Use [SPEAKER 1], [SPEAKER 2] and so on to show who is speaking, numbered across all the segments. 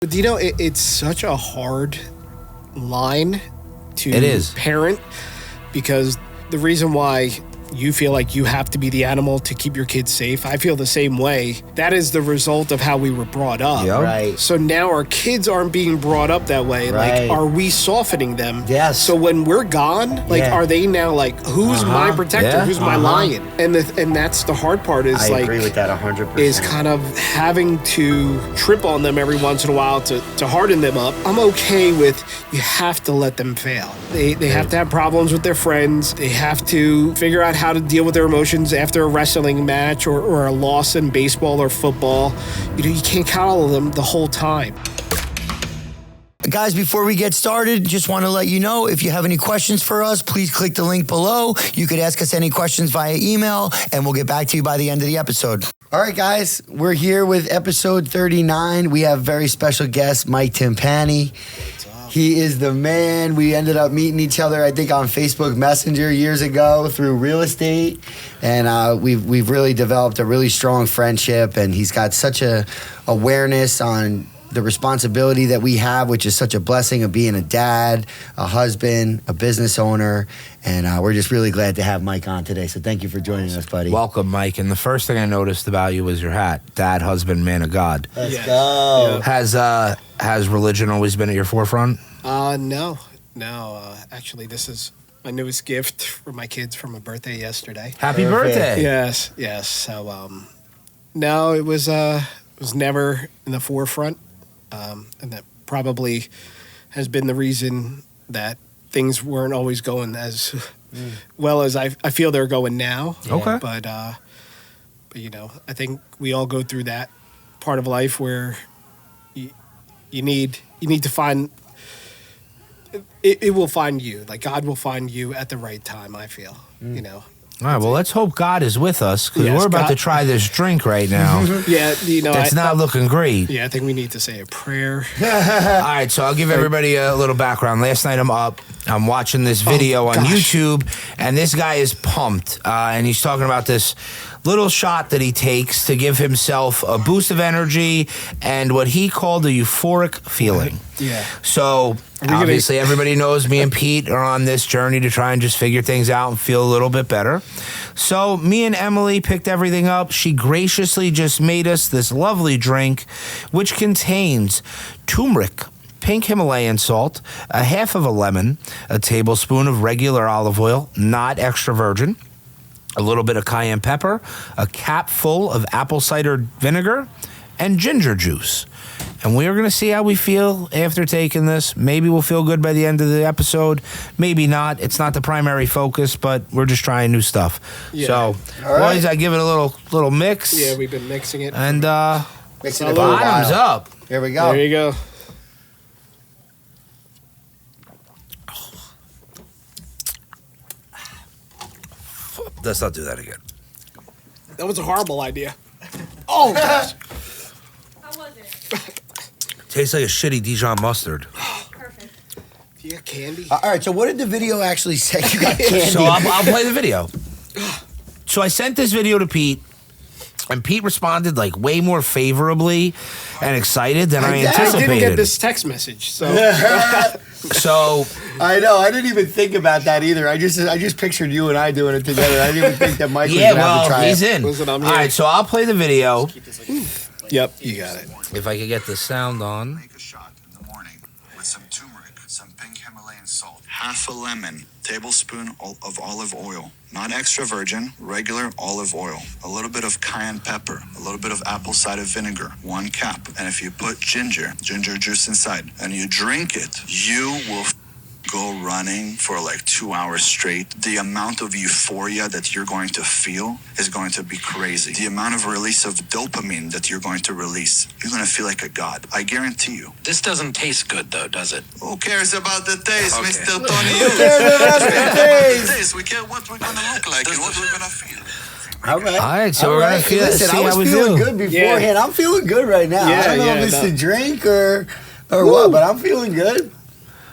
[SPEAKER 1] But it's such a hard line to parent, because the reason why you feel like you have to be the animal to keep your kids safe, I feel the same way. That is the result of how we were brought up.
[SPEAKER 2] Yep. Right.
[SPEAKER 1] So now our kids aren't being brought up that way.
[SPEAKER 2] Right.
[SPEAKER 1] Like, are we softening them?
[SPEAKER 2] Yes.
[SPEAKER 1] So when we're gone, like, are they now like, who's my protector? Who's my lion? And that's the hard part is
[SPEAKER 2] I agree with that 100%.
[SPEAKER 1] Is kind of having to trip on them every once in a while to harden them up. I'm okay with you have to let them fail. They have to have problems with their friends. They have to figure out how to deal with their emotions after a wrestling match or a loss in baseball or football. You can't coddle them the whole time.
[SPEAKER 2] Guys, before we get started, just want to let you know, if you have any questions for us, please click the link below. You could ask us any questions via email, and we'll get back to you by the end of the episode. All right, guys, we're here with episode 39. We have very special guest, Mike Timpani. He is the man. We ended up meeting each other, I think, on Facebook Messenger years ago through real estate. And we've really developed a really strong friendship. And he's got such a awareness on the responsibility that we have, which is such a blessing of being a dad, a husband, a business owner. And we're just really glad to have Mike on today. So thank you for joining us, buddy.
[SPEAKER 3] Welcome, Mike. And the first thing I noticed about you was your hat. Dad, husband, man of God.
[SPEAKER 2] Let's go.
[SPEAKER 3] Yeah. Has religion always been at your forefront?
[SPEAKER 1] No. Actually, this is my newest gift for my kids from a birthday yesterday.
[SPEAKER 3] Happy birthday.
[SPEAKER 1] Yes. So, no, it was never in the forefront. And that probably has been the reason that things weren't always going as well as I feel they're going now.
[SPEAKER 3] Okay.
[SPEAKER 1] But I think we all go through that part of life where you need to find it will find you. Like, God will find you at the right time, I feel.
[SPEAKER 3] All right, well, let's hope God is with us, because we're about to try this drink right now.
[SPEAKER 1] Yeah,
[SPEAKER 3] it's not looking great.
[SPEAKER 1] Yeah, I think we need to say a prayer.
[SPEAKER 3] All right, so I'll give everybody a little background. Last night I'm watching this video on YouTube, and this guy is pumped, and he's talking about this little shot that he takes to give himself a boost of energy and what he called a euphoric feeling.
[SPEAKER 1] Yeah.
[SPEAKER 3] So obviously everybody knows me and Pete are on this journey to try and just figure things out and feel a little bit better. So me and Emily picked everything up. She graciously just made us this lovely drink, which contains turmeric, pink Himalayan salt, a half of a lemon, a tablespoon of regular olive oil, not extra virgin, a little bit of cayenne pepper, a cap full of apple cider vinegar, and ginger juice. And we're going to see how we feel after taking this. Maybe we'll feel good by the end of the episode. Maybe not. It's not the primary focus, but we're just trying new stuff. Yeah. So, boys, I give it a little mix.
[SPEAKER 1] Yeah, we've been mixing it.
[SPEAKER 3] And
[SPEAKER 2] mixing it
[SPEAKER 3] bottoms up.
[SPEAKER 2] Here we go.
[SPEAKER 1] There you go.
[SPEAKER 3] Let's not do that again.
[SPEAKER 1] That was a horrible idea. Oh, gosh.
[SPEAKER 4] How was it?
[SPEAKER 3] Tastes like a shitty Dijon mustard.
[SPEAKER 4] Perfect.
[SPEAKER 1] Do you got candy?
[SPEAKER 2] All right, so what did the video actually say? You got candy.
[SPEAKER 3] So I'll play the video. So I sent this video to Pete, and Pete responded like way more favorably and excited than I anticipated.
[SPEAKER 1] I didn't get this text message, so.
[SPEAKER 3] So
[SPEAKER 2] I know. I didn't even think about that either. I just pictured you and I doing it together. I didn't even think that Mike was going to have to try
[SPEAKER 3] he's
[SPEAKER 2] it.
[SPEAKER 3] in.
[SPEAKER 1] Listen,
[SPEAKER 3] All right, so I'll play the video.
[SPEAKER 1] Yep, you got it.
[SPEAKER 3] If I could get the sound on.
[SPEAKER 5] Make a shot in the morning with some turmeric, some pink Himalayan salt, half a lemon, tablespoon of olive oil, not extra virgin, regular olive oil, a little bit of cayenne pepper, a little bit of apple cider vinegar, 1 cap. And if you put ginger juice inside, and you drink it, you will go running for like 2 hours straight. The amount of euphoria that you're going to feel is going to be crazy. The amount of release of dopamine that you're going to release, you're going to feel like a god. I guarantee you.
[SPEAKER 6] This doesn't taste good, though, does it?
[SPEAKER 5] Who cares about the taste,
[SPEAKER 6] Okay.
[SPEAKER 5] Mr. Tony?
[SPEAKER 2] Who cares about the taste?
[SPEAKER 5] We care what we're going to look like and what we're going to feel.
[SPEAKER 2] All right.
[SPEAKER 3] All right, so we're going to feel
[SPEAKER 2] Listen,
[SPEAKER 3] see
[SPEAKER 2] I was
[SPEAKER 3] how we
[SPEAKER 2] feeling
[SPEAKER 3] do.
[SPEAKER 2] good beforehand. I'm feeling good right now. I don't know if it's the drink or what, but I'm feeling good.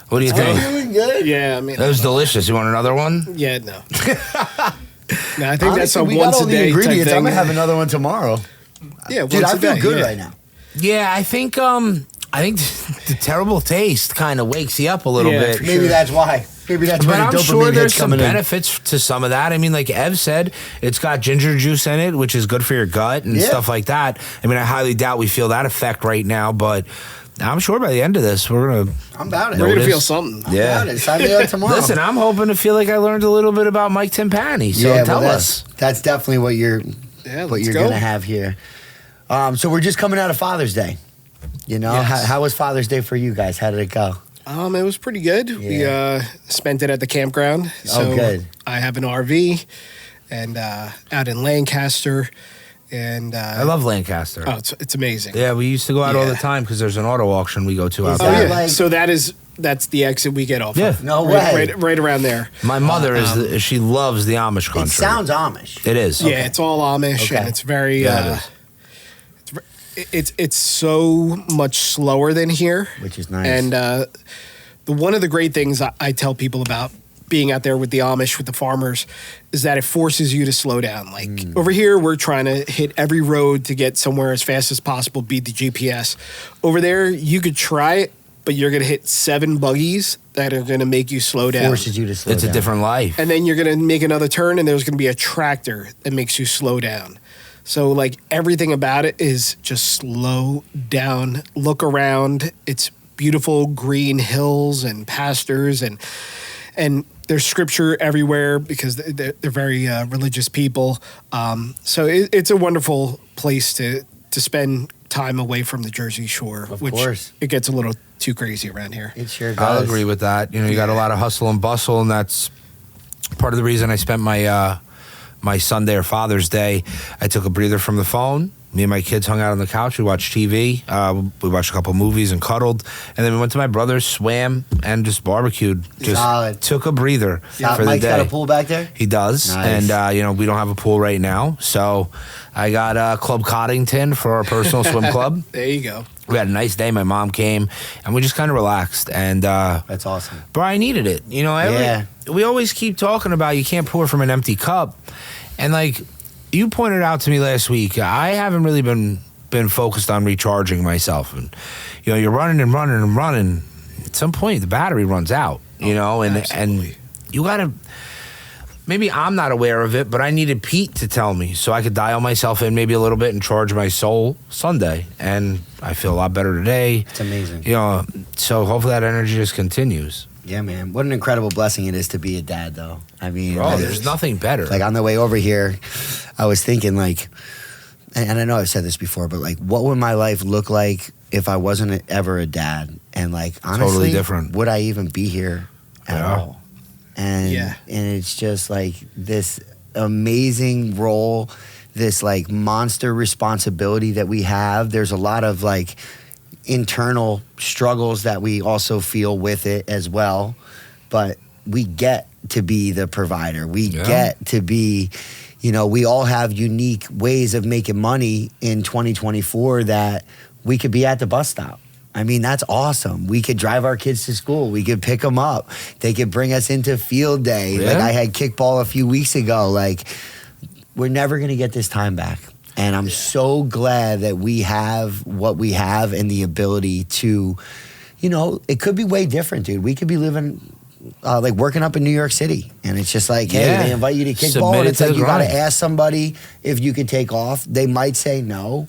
[SPEAKER 3] What do you
[SPEAKER 2] I'm
[SPEAKER 3] think?
[SPEAKER 2] feeling good.
[SPEAKER 1] Yeah, I mean.
[SPEAKER 3] That was delicious. You want another one?
[SPEAKER 1] Yeah, no. No, I think
[SPEAKER 2] Honestly,
[SPEAKER 1] that's a
[SPEAKER 2] we got
[SPEAKER 1] once
[SPEAKER 2] all
[SPEAKER 1] a
[SPEAKER 2] the
[SPEAKER 1] day type
[SPEAKER 2] ingredients.
[SPEAKER 1] thing.
[SPEAKER 2] I'm going to have another one tomorrow.
[SPEAKER 1] Yeah,
[SPEAKER 2] Dude,
[SPEAKER 1] once
[SPEAKER 2] I
[SPEAKER 1] a
[SPEAKER 2] feel
[SPEAKER 1] day,
[SPEAKER 2] good
[SPEAKER 1] yeah.
[SPEAKER 2] right now.
[SPEAKER 3] Yeah, I think I think the terrible taste kind of wakes you up a little bit.
[SPEAKER 2] Maybe that's why. Maybe that's why
[SPEAKER 3] But
[SPEAKER 2] the
[SPEAKER 3] I'm
[SPEAKER 2] dopamine
[SPEAKER 3] sure there's
[SPEAKER 2] hit's
[SPEAKER 3] some
[SPEAKER 2] coming in.
[SPEAKER 3] benefits to some of that. I mean, like Ev said, it's got ginger juice in it, which is good for your gut and stuff like that. I mean, I highly doubt we feel that effect right now, but I'm sure by the end of this, I'm
[SPEAKER 2] about it.
[SPEAKER 1] We're going to feel something.
[SPEAKER 2] I'm about it. Sign me up tomorrow.
[SPEAKER 3] Listen, I'm hoping to feel like I learned a little bit about Mike Timpani. So tell us.
[SPEAKER 2] That's definitely what you're going to have here. So we're just coming out of Father's Day. You know, how was Father's Day for you guys? How did it go?
[SPEAKER 1] It was pretty good. We spent it at the campground. So
[SPEAKER 2] good.
[SPEAKER 1] I have an RV and out in Lancaster. And
[SPEAKER 3] I love Lancaster.
[SPEAKER 1] Oh, it's amazing.
[SPEAKER 3] Yeah, we used to go out all the time because there's an auto auction we go to out
[SPEAKER 2] that
[SPEAKER 3] there.
[SPEAKER 2] like-
[SPEAKER 1] So that's the exit we get off of.
[SPEAKER 2] No way.
[SPEAKER 1] Right around there.
[SPEAKER 3] My mother she loves the Amish country.
[SPEAKER 2] It sounds Amish.
[SPEAKER 3] It is.
[SPEAKER 1] Yeah, it's all Amish, and it's very. It's so much slower than here,
[SPEAKER 2] Which is nice.
[SPEAKER 1] And one of the great things I tell people about being out there with the Amish, with the farmers, is that it forces you to slow down. Like over here, we're trying to hit every road to get somewhere as fast as possible, beat the GPS. Over there, you could try it, but you're going to hit 7 buggies that are going to make you slow down.
[SPEAKER 2] Forces you to slow down.
[SPEAKER 3] It's a different life.
[SPEAKER 1] And then you're going to make another turn, and there's going to be a tractor that makes you slow down. So, like, everything about it is just slow down, look around. It's beautiful green hills and pastures, and there's scripture everywhere because they're very religious people. So it's a wonderful place to spend time away from the Jersey Shore.
[SPEAKER 2] Of
[SPEAKER 1] which
[SPEAKER 2] course.
[SPEAKER 1] It gets a little too crazy around here.
[SPEAKER 2] It sure does.
[SPEAKER 3] I'll agree with that. You know, you got a lot of hustle and bustle, and that's part of the reason I spent my Sunday or Father's Day. I took a breather from the phone. Me and my kids hung out on the couch. We watched TV. We watched a couple movies and cuddled. And then we went to my brother's, swam, and just barbecued. Just
[SPEAKER 2] Solid.
[SPEAKER 3] took a breather for the
[SPEAKER 2] Mike's
[SPEAKER 3] day.
[SPEAKER 2] got a pool back there?
[SPEAKER 3] He does.
[SPEAKER 2] Nice.
[SPEAKER 3] And, you know, we don't have a pool right now. So I got Club Coddington for our personal swim club.
[SPEAKER 1] There you go.
[SPEAKER 3] We had a nice day. My mom came, and we just kind of relaxed. And
[SPEAKER 2] That's awesome.
[SPEAKER 3] but I needed it. You know, we always keep talking about you can't pour from an empty cup. And, like, you pointed out to me last week, I haven't really been focused on recharging myself. And, you know, you're running and running and running. At some point, the battery runs out, you know, and you got to, maybe I'm not aware of it, but I needed Pete to tell me so I could dial myself in maybe a little bit and charge my soul Sunday. And I feel a lot better today.
[SPEAKER 2] It's amazing.
[SPEAKER 3] You know, so hopefully that energy just continues.
[SPEAKER 2] Yeah, man. What an incredible blessing it is to be a dad, though. I mean,
[SPEAKER 3] There's nothing better.
[SPEAKER 2] Like, on the way over here, I was thinking, like, and I know I've said this before, but, like, what would my life look like if I wasn't ever a dad? And, like, honestly,
[SPEAKER 3] Totally different.
[SPEAKER 2] Would I even be here at all? And
[SPEAKER 1] Yeah.
[SPEAKER 2] and it's just, like, this amazing role, this, like, monster responsibility that we have. There's a lot of, like, internal struggles that we also feel with it as well, but we get to be the provider. We get to be, you know, we all have unique ways of making money in 2024 that we could be at the bus stop. I mean, that's awesome. We could drive our kids to school. We could pick them up. They could bring us into field day.
[SPEAKER 3] Yeah.
[SPEAKER 2] Like, I had kickball a few weeks ago. Like, we're never going to get this time back. And I'm so glad that we have what we have and the ability to, you know, it could be way different, dude. We could be living, like, working up in New York City. And it's just like, hey, they invite you to kickball.
[SPEAKER 3] Submit
[SPEAKER 2] And
[SPEAKER 3] it
[SPEAKER 2] it's
[SPEAKER 3] to
[SPEAKER 2] like,
[SPEAKER 3] the
[SPEAKER 2] you got to
[SPEAKER 3] grind.
[SPEAKER 2] ask somebody if you could take off. They might say no,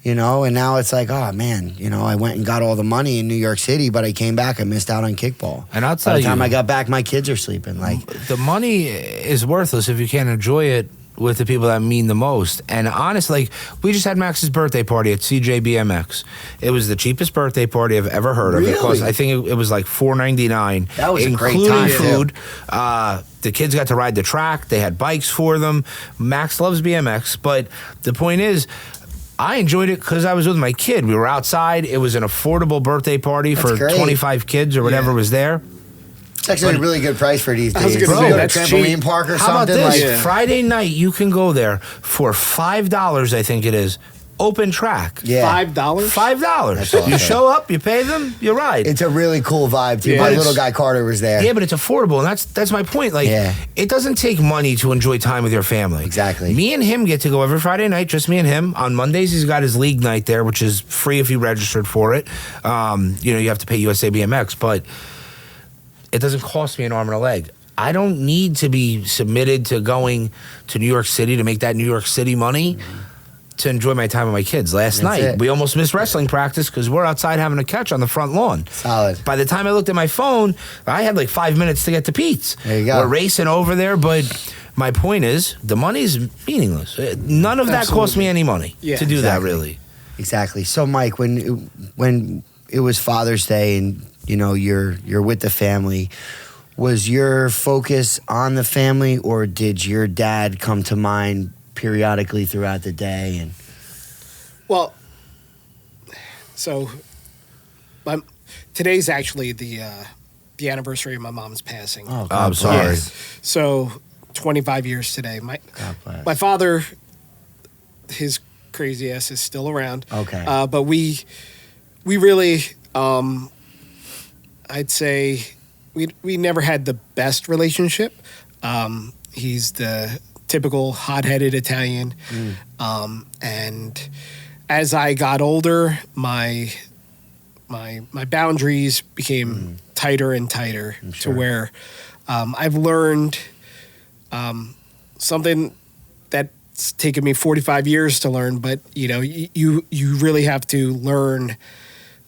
[SPEAKER 2] you know. And now it's like, oh, man, you know, I went and got all the money in New York City, but I came back, I missed out on kickball.
[SPEAKER 3] And I'll
[SPEAKER 2] By
[SPEAKER 3] tell
[SPEAKER 2] the time
[SPEAKER 3] you,
[SPEAKER 2] I got back, my kids are sleeping. Like,
[SPEAKER 3] the money is worthless if you can't enjoy it with the people that mean the most. And honestly, like, we just had Max's birthday party at CJBMX. It was the cheapest birthday party I've ever heard of.
[SPEAKER 2] Really?
[SPEAKER 3] It cost, I think it was like $4.99.
[SPEAKER 2] That was a great
[SPEAKER 3] including
[SPEAKER 2] time,
[SPEAKER 3] food. The kids got to ride the track. They had bikes for them. Max loves BMX, but the point is, I enjoyed it because I was with my kid. We were outside. It was an affordable birthday party for
[SPEAKER 2] great.
[SPEAKER 3] 25 kids or whatever was there.
[SPEAKER 2] it's actually a really good price for these
[SPEAKER 1] I was
[SPEAKER 2] days.
[SPEAKER 1] gonna
[SPEAKER 2] You
[SPEAKER 1] say,
[SPEAKER 2] go to
[SPEAKER 1] that's
[SPEAKER 2] trampoline
[SPEAKER 1] cheap.
[SPEAKER 2] park or
[SPEAKER 3] How about
[SPEAKER 2] something.
[SPEAKER 3] this?
[SPEAKER 2] Like,
[SPEAKER 3] Friday night, you can go there for $5, I think it is, open track.
[SPEAKER 2] Yeah.
[SPEAKER 1] $5?
[SPEAKER 3] $5.
[SPEAKER 2] awesome.
[SPEAKER 3] You show up, you pay them, you ride.
[SPEAKER 2] It's a really cool vibe too.
[SPEAKER 1] Yeah,
[SPEAKER 2] My
[SPEAKER 1] it's-
[SPEAKER 2] little guy Carter was there.
[SPEAKER 3] Yeah, but it's affordable, and that's my point. Like,
[SPEAKER 2] Yeah.
[SPEAKER 3] it doesn't take money to enjoy time with your family.
[SPEAKER 2] Exactly.
[SPEAKER 3] Me and him get to go every Friday night, just me and him. On Mondays, he's got his league night there, which is free if you registered for it. You have to pay USA BMX, but it doesn't cost me an arm and a leg. I don't need to be submitted to going to New York City to make that New York City money to enjoy my time with my kids. Last night,
[SPEAKER 2] it.
[SPEAKER 3] we almost missed wrestling practice because we're outside having a catch on the front lawn.
[SPEAKER 2] Solid.
[SPEAKER 3] By the time I looked at my phone, I had like 5 minutes to get to Pete's.
[SPEAKER 2] There you go.
[SPEAKER 3] We're racing over there, but my point is the money's meaningless. None of that cost me any money
[SPEAKER 1] Yeah,
[SPEAKER 3] to do that,
[SPEAKER 2] exactly.
[SPEAKER 3] really.
[SPEAKER 2] Exactly. So, Mike, when it was Father's Day and you're with the family, was your focus on the family, or did your dad come to mind periodically throughout the day? And
[SPEAKER 1] Well, so today's actually the anniversary of my mom's passing.
[SPEAKER 2] oh,
[SPEAKER 3] I'm
[SPEAKER 2] God
[SPEAKER 3] sorry.
[SPEAKER 2] bless.
[SPEAKER 1] So 25 years today.
[SPEAKER 2] God bless.
[SPEAKER 1] My father, his crazy ass is still around.
[SPEAKER 2] Okay.
[SPEAKER 1] But we really, I'd say, we never had the best relationship. He's the typical hot-headed Italian. And as I got older, my boundaries became tighter and tighter to where I've learned something that's taken me 45 years to learn, but you really have to learn.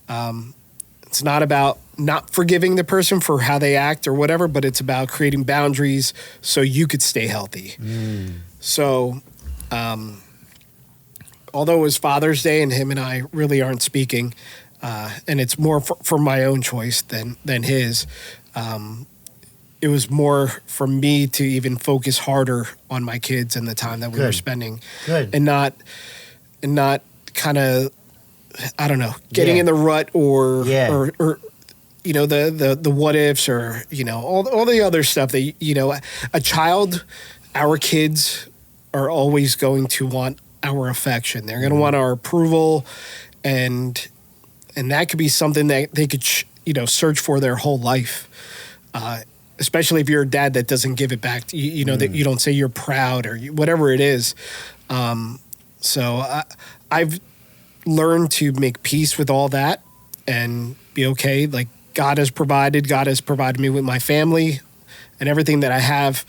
[SPEAKER 1] It's not about not forgiving the person for how they act or whatever, but it's about creating boundaries so you could stay healthy. So, although it was Father's Day and him and I really aren't speaking, and it's more for my own choice than his, it was more for me to even focus harder on my kids and the time that we were spending.
[SPEAKER 2] Good.
[SPEAKER 1] And not kind of, I don't know, getting in the rut or the what ifs or all the other stuff that a child, our kids are always going to want our affection. They're going to want our approval, and that could be something that they could search for their whole life. Especially if you're a dad that doesn't give it back to you, that you don't say you're proud or whatever it is. So I've learned to make peace with all that and be okay. Like God has provided me with my family and everything that I have.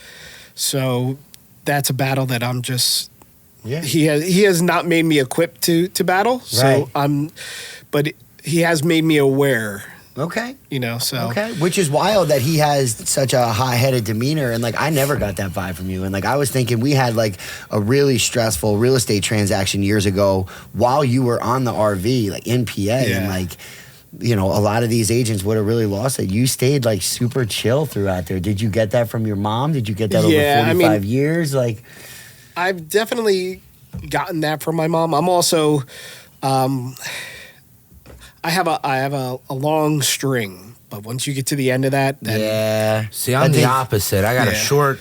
[SPEAKER 1] So that's a battle that I'm just, he has not made me equipped to battle. So but he has made me aware.
[SPEAKER 2] Okay.
[SPEAKER 1] So.
[SPEAKER 2] Okay. Which is wild that he has such a high-headed demeanor. And, I never got that vibe from you. And, I was thinking we had, a really stressful real estate transaction years ago while you were on the RV, in PA.
[SPEAKER 1] Yeah.
[SPEAKER 2] And, a lot of these agents would have really lost it. You stayed, super chill throughout there. Did you get that from your mom? Did you get that over 45 years?
[SPEAKER 1] I've definitely gotten that from my mom. I'm also... I have a long string, but once you get to the end of that, then
[SPEAKER 3] See, I'm the opposite. I got a short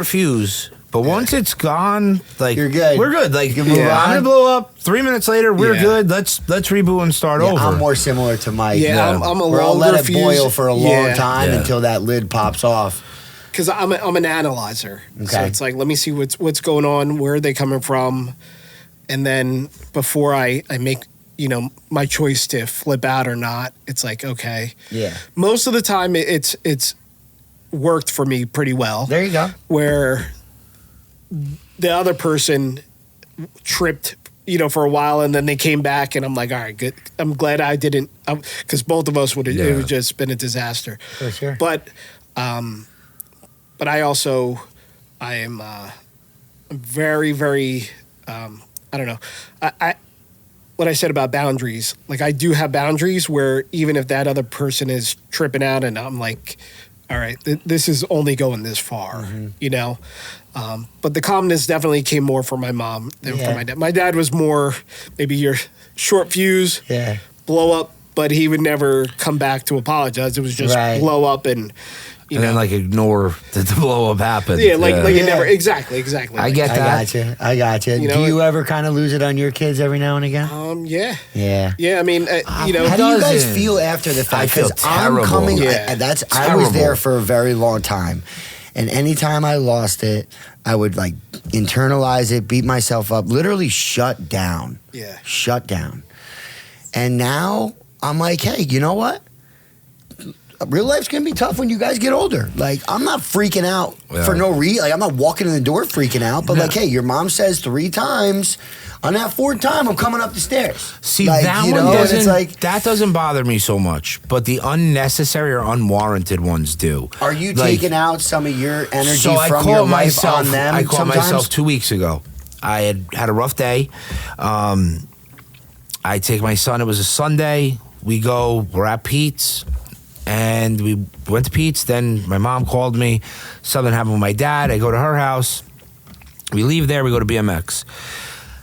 [SPEAKER 3] fuse, but once it's gone,
[SPEAKER 2] you're good.
[SPEAKER 3] We're good.
[SPEAKER 2] You can move on.
[SPEAKER 3] I'm gonna blow up. 3 minutes later, we're good. Let's reboot and start over.
[SPEAKER 2] I'm more similar to Mike.
[SPEAKER 1] Yeah, I'm a
[SPEAKER 2] Where I'll
[SPEAKER 1] longer
[SPEAKER 2] let it
[SPEAKER 1] fuse.
[SPEAKER 2] boil for a long time
[SPEAKER 3] Yeah.
[SPEAKER 2] until that lid pops off.
[SPEAKER 1] because I'm an analyzer. So
[SPEAKER 2] Okay.
[SPEAKER 1] it's let me see what's going on, where are they coming from, and then before I make my choice to flip out or not, it's okay.
[SPEAKER 2] Yeah.
[SPEAKER 1] Most of the time, it's worked for me pretty well.
[SPEAKER 2] There you go.
[SPEAKER 1] Where the other person tripped, for a while, and then they came back, and I'm like, all right, good. I'm glad I didn't, because both of us would have. It would just been a disaster.
[SPEAKER 2] For sure.
[SPEAKER 1] But I also, I am very, very, I don't know. I what I said about boundaries, I do have boundaries where even if that other person is tripping out and I'm like, all right, this is only going this far, But the calmness definitely came more from my mom than from my dad. My dad was more maybe your short fuse, blow up, but he would never come back to apologize. It was just blow up and
[SPEAKER 3] and then like ignore that the blow up happened.
[SPEAKER 1] Yeah, like it never. Exactly.
[SPEAKER 3] I get that.
[SPEAKER 2] I got you. Do you ever kind of lose it on your kids every now and again?
[SPEAKER 1] Yeah.
[SPEAKER 2] Yeah.
[SPEAKER 1] I mean,
[SPEAKER 2] How do you guys feel after the fact?
[SPEAKER 3] I feel terrible.
[SPEAKER 2] I was there for a very long time, and anytime I lost it, I would like internalize it, beat myself up, literally shut down.
[SPEAKER 1] Yeah.
[SPEAKER 2] Shut down. And now I'm like, hey, you know what? Real life's gonna be tough when you guys get older. Like, I'm not freaking out for no reason. Like, I'm not walking in the door freaking out. But like, hey, your mom says 3 times. On that 4th time, I'm coming up the stairs.
[SPEAKER 3] See,
[SPEAKER 2] like,
[SPEAKER 3] that
[SPEAKER 2] one
[SPEAKER 3] doesn't.
[SPEAKER 2] It's like,
[SPEAKER 3] that doesn't bother me so much. But the unnecessary or unwarranted ones do.
[SPEAKER 2] Are you taking out some of your energy from your life on them?
[SPEAKER 3] I caught myself 2 weeks ago. I had a rough day. I take my son. It was a Sunday. We're at Pete's. And we went to Pete's. Then my mom called me. Something happened with my dad. I go to her house. We leave there. We go to BMX.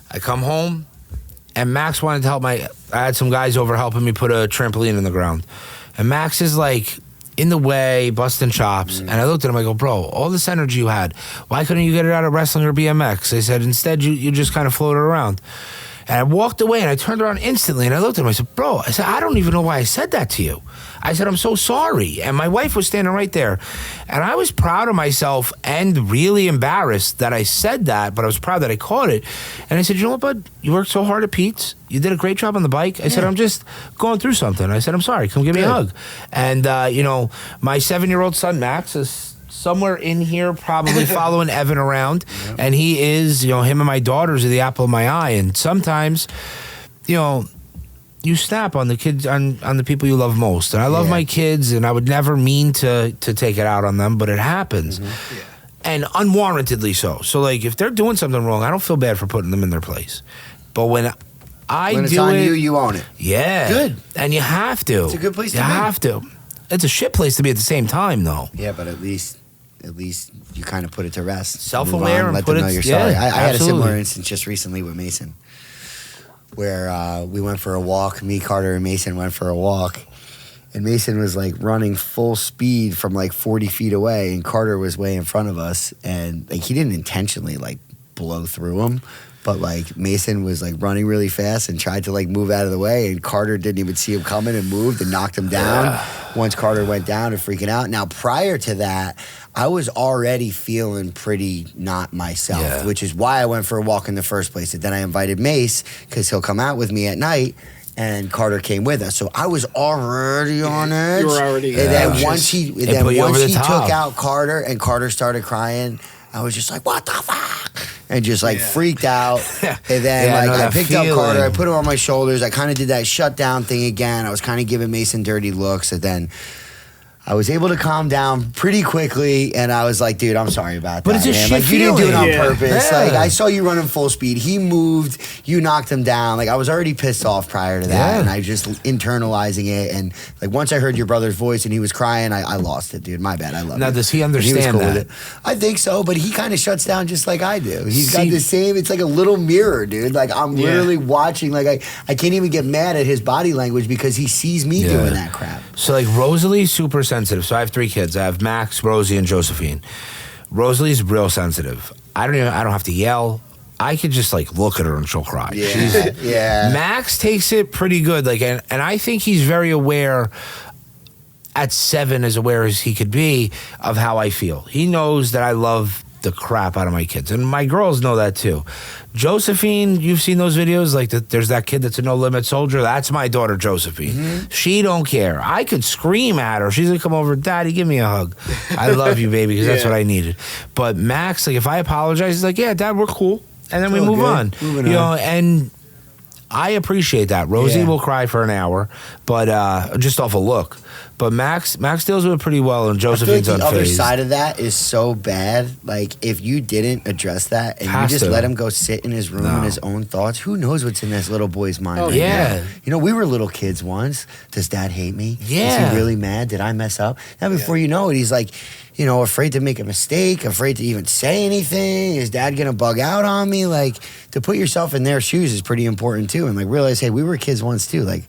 [SPEAKER 3] I come home, and Max wanted to help I had some guys over helping me put a trampoline in the ground. And Max is like in the way, busting chops. And I looked at him, I go, bro, all this energy you had, why couldn't you get it out of wrestling or BMX? They said, instead, you just kind of floated around. And I walked away, and I turned around instantly, and I looked at him. I said, bro, I don't even know why I said that to you. I said, I'm so sorry. And my wife was standing right there. And I was proud of myself and really embarrassed that I said that, but I was proud that I caught it. And I said, you know what, bud? You worked so hard at Pete's. You did a great job on the bike. I said, I'm just going through something. I said, I'm sorry. Come give me a hug. And, my 7-year-old son, Max, is somewhere in here probably following Evan around. Yep. And he is, him and my daughters are the apple of my eye. And sometimes, you snap on the kids, on the people you love most. And I love my kids, and I would never mean to take it out on them, but it happens. Mm-hmm. Yeah. And unwarrantedly so. So, like, if they're doing something wrong, I don't feel bad for putting them in their place. But when
[SPEAKER 2] it's on you, you own it.
[SPEAKER 3] Yeah.
[SPEAKER 2] Good.
[SPEAKER 3] And you have to.
[SPEAKER 2] It's a good place to be.
[SPEAKER 3] You have to. It's a shit place to be at the same time, though.
[SPEAKER 2] Yeah, but at least you kind of put it to rest.
[SPEAKER 3] Self-aware, and
[SPEAKER 2] let them know you're sorry. I had a
[SPEAKER 3] absolutely.
[SPEAKER 2] similar instance just recently with Mason, where we went for a walk. Me, Carter, and Mason went for a walk, and Mason was like running full speed from like 40 feet away, and Carter was way in front of us, and like he didn't intentionally like blow through him. But like Mason was like running really fast and tried to like move out of the way, and Carter didn't even see him coming and moved and knocked him down. Yeah. Once Carter went down and freaking out. Now prior to that, I was already feeling pretty not myself, which is why I went for a walk in the first place. And then I invited Mace because he'll come out with me at night, and Carter came with us. So I was already on edge.
[SPEAKER 1] You were already.
[SPEAKER 2] And then once he took out Carter and Carter started crying, I was just like, what the fuck? And just like freaked out. And then I picked up Carter, I put him on my shoulders. I kind of did that shutdown thing again. I was kind of giving Mason dirty looks. And then I was able to calm down pretty quickly, and I was like, dude, I'm sorry about that.
[SPEAKER 3] But it's a shit
[SPEAKER 2] like, you didn't do it on purpose.
[SPEAKER 3] Yeah.
[SPEAKER 2] Like, I saw you running full speed. He moved. You knocked him down. Like, I was already pissed off prior to that, and I just internalizing it. And like, once I heard your brother's voice and he was crying, I lost it, dude. My bad. I love it.
[SPEAKER 3] Now, does he understand that?
[SPEAKER 2] I think so, but he kind of shuts down just like I do. He's got the same. It's like a little mirror, dude. Like, I'm literally watching. Like, I can't even get mad at his body language because he sees me doing that crap.
[SPEAKER 3] So like Rosalie's super sensitive. So I have 3 kids. I have Max, Rosie, and Josephine. Rosalie's real sensitive. I don't have to yell. I could just like look at her and she'll cry.
[SPEAKER 2] Yeah.
[SPEAKER 3] Max takes it pretty good. Like, and I think he's very aware. At 7, as aware as he could be of how I feel. He knows that I love the crap out of my kids, and my girls know that too. Josephine, you've seen those videos, like there's that kid that's a no limit soldier. That's my daughter Josephine. Mm-hmm. She don't care. I could scream at her. She's gonna come over, Daddy, give me a hug. I love you, baby, because that's what I needed. But Max, like, if I apologize, he's like, yeah, Dad, we're cool, and then we move on.
[SPEAKER 2] Moving on.
[SPEAKER 3] And I appreciate that. Rosie will cry for an hour, but just off a look. But Max deals with it pretty well, and Josephine's unfazed.
[SPEAKER 2] The other side of that is so bad. Like, if you didn't address that and you just let him go sit in his room in his own thoughts, who knows what's in this little boy's mind right now? You know, we were little kids once. Does Dad hate me?
[SPEAKER 3] Yeah.
[SPEAKER 2] Is he really mad? Did I mess up? Now, before you know it, he's like, you know, afraid to make a mistake, afraid to even say anything. Is Dad going to bug out on me? Like, to put yourself in their shoes is pretty important, too. And, like, realize, hey, we were kids once, too. Like,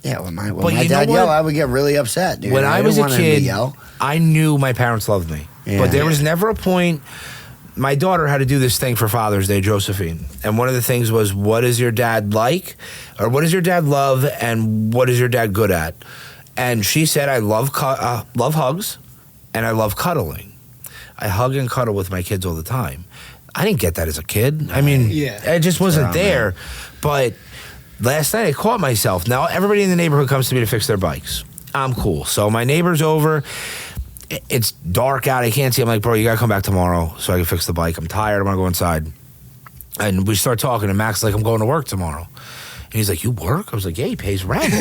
[SPEAKER 2] Yeah, when my
[SPEAKER 3] But you know
[SPEAKER 2] dad
[SPEAKER 3] what?
[SPEAKER 2] yelled, I would get really upset, dude.
[SPEAKER 3] When I was a
[SPEAKER 2] didn't want him to
[SPEAKER 3] kid,
[SPEAKER 2] yell.
[SPEAKER 3] I knew my parents loved me.
[SPEAKER 2] Yeah.
[SPEAKER 3] But there was never a point. My daughter had to do this thing for Father's Day, Josephine. And one of the things was, what does your dad like? Or what does your dad love? And what is your dad good at? And she said, I love hugs and I love cuddling. I hug and cuddle with my kids all the time. I didn't get that as a kid. I mean, it just wasn't there. But last night I caught myself. Now everybody in the neighborhood comes to me to fix their bikes. I'm cool. So my neighbor's over. It's dark out. I can't see. I'm like, bro, you got to come back tomorrow so I can fix the bike. I'm tired. I want to go inside. And we start talking, and Mac's like, I'm going to work tomorrow. And he's like, you work? I was like, yeah, he pays rent.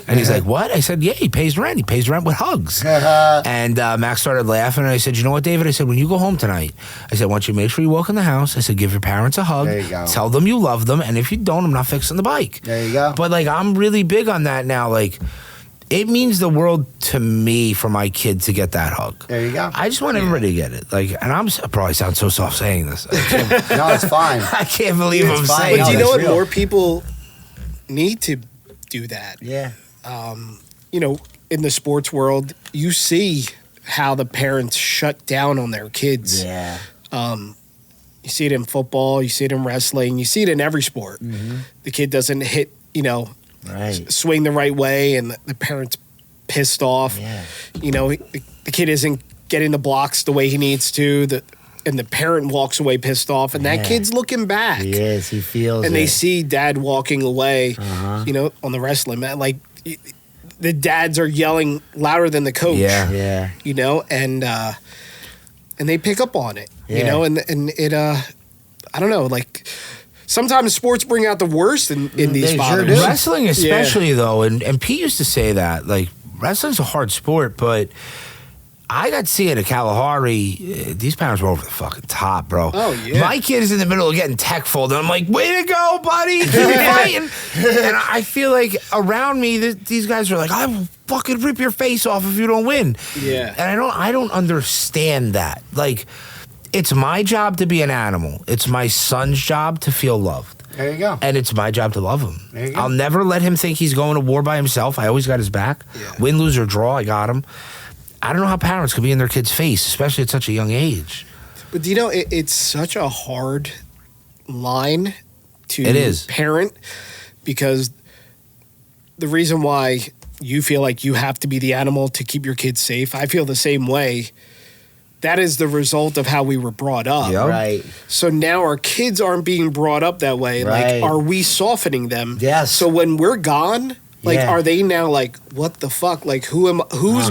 [SPEAKER 3] And he's like, what? I said, yeah, he pays rent. He pays rent with hugs. And Max started laughing. And I said, you know what, David? I said, when you go home tonight, I said, I want you to make sure you walk in the house. I said, give your parents a hug.
[SPEAKER 2] There you go.
[SPEAKER 3] Tell them you love them. And if you don't, I'm not fixing the bike.
[SPEAKER 2] There you go.
[SPEAKER 3] But, like, I'm really big on that now. Like, it means the world to me for my kid to get that hug.
[SPEAKER 2] There you go.
[SPEAKER 3] I just want everybody to get it. Like, and I probably sound so soft saying this.
[SPEAKER 2] No, it's fine.
[SPEAKER 3] I can't believe I'm
[SPEAKER 2] fine.
[SPEAKER 3] saying
[SPEAKER 1] But do you
[SPEAKER 2] that's
[SPEAKER 1] know what?
[SPEAKER 2] real.
[SPEAKER 1] More people need to do that.
[SPEAKER 2] Yeah.
[SPEAKER 1] You know, in the sports world, you see how the parents shut down on their kids.
[SPEAKER 2] Yeah.
[SPEAKER 1] You see it in football, you see it in wrestling, you see it in every sport. The kid doesn't hit,
[SPEAKER 2] Right.
[SPEAKER 1] swing the right way, and the parent's pissed off.
[SPEAKER 2] Yeah.
[SPEAKER 1] You know, the kid isn't getting the blocks the way he needs to. And the parent walks away pissed off, and that kid's looking back.
[SPEAKER 2] He is. He feels
[SPEAKER 1] And
[SPEAKER 2] it.
[SPEAKER 1] they see dad walking away, on the wrestling mat. Like, the dads are yelling louder than the coach.
[SPEAKER 2] Yeah.
[SPEAKER 1] And they pick up on it.
[SPEAKER 2] Yeah.
[SPEAKER 1] And it I don't know, like, sometimes sports bring out the worst in these
[SPEAKER 2] They sure
[SPEAKER 1] fathers.
[SPEAKER 2] do.
[SPEAKER 3] Wrestling especially, though, and Pete used to say that, like, wrestling's a hard sport, but I got to see it at Kalahari. These parents were over the fucking top, bro.
[SPEAKER 1] Oh, yeah.
[SPEAKER 3] My kid is in the middle of getting tech folded. I'm like, way to go, buddy. Keep fighting. And I feel like around me, these guys are like, I will fucking rip your face off if you don't win.
[SPEAKER 1] Yeah.
[SPEAKER 3] And I don't understand that. Like, it's my job to be an animal. It's my son's job to feel loved.
[SPEAKER 2] There you go.
[SPEAKER 3] And it's my job to love him.
[SPEAKER 2] There you go.
[SPEAKER 3] I'll never let him think he's going to war by himself. I always got his back.
[SPEAKER 1] Yeah.
[SPEAKER 3] Win, lose, or draw, I got him. I don't know how parents could be in their kid's face, especially at such a young age.
[SPEAKER 1] But do you know, it's such a hard line to
[SPEAKER 3] It is.
[SPEAKER 1] parent, because the reason why you feel like you have to be the animal to keep your kids safe, I feel the same way. That is the result of how we were brought up.
[SPEAKER 3] Yep.
[SPEAKER 2] Right.
[SPEAKER 1] So now our kids aren't being brought up that way.
[SPEAKER 2] Right.
[SPEAKER 1] Like, are we softening them?
[SPEAKER 2] Yes.
[SPEAKER 1] So when we're gone, like,
[SPEAKER 2] Yeah.
[SPEAKER 1] are they now like, what the fuck? Like, who's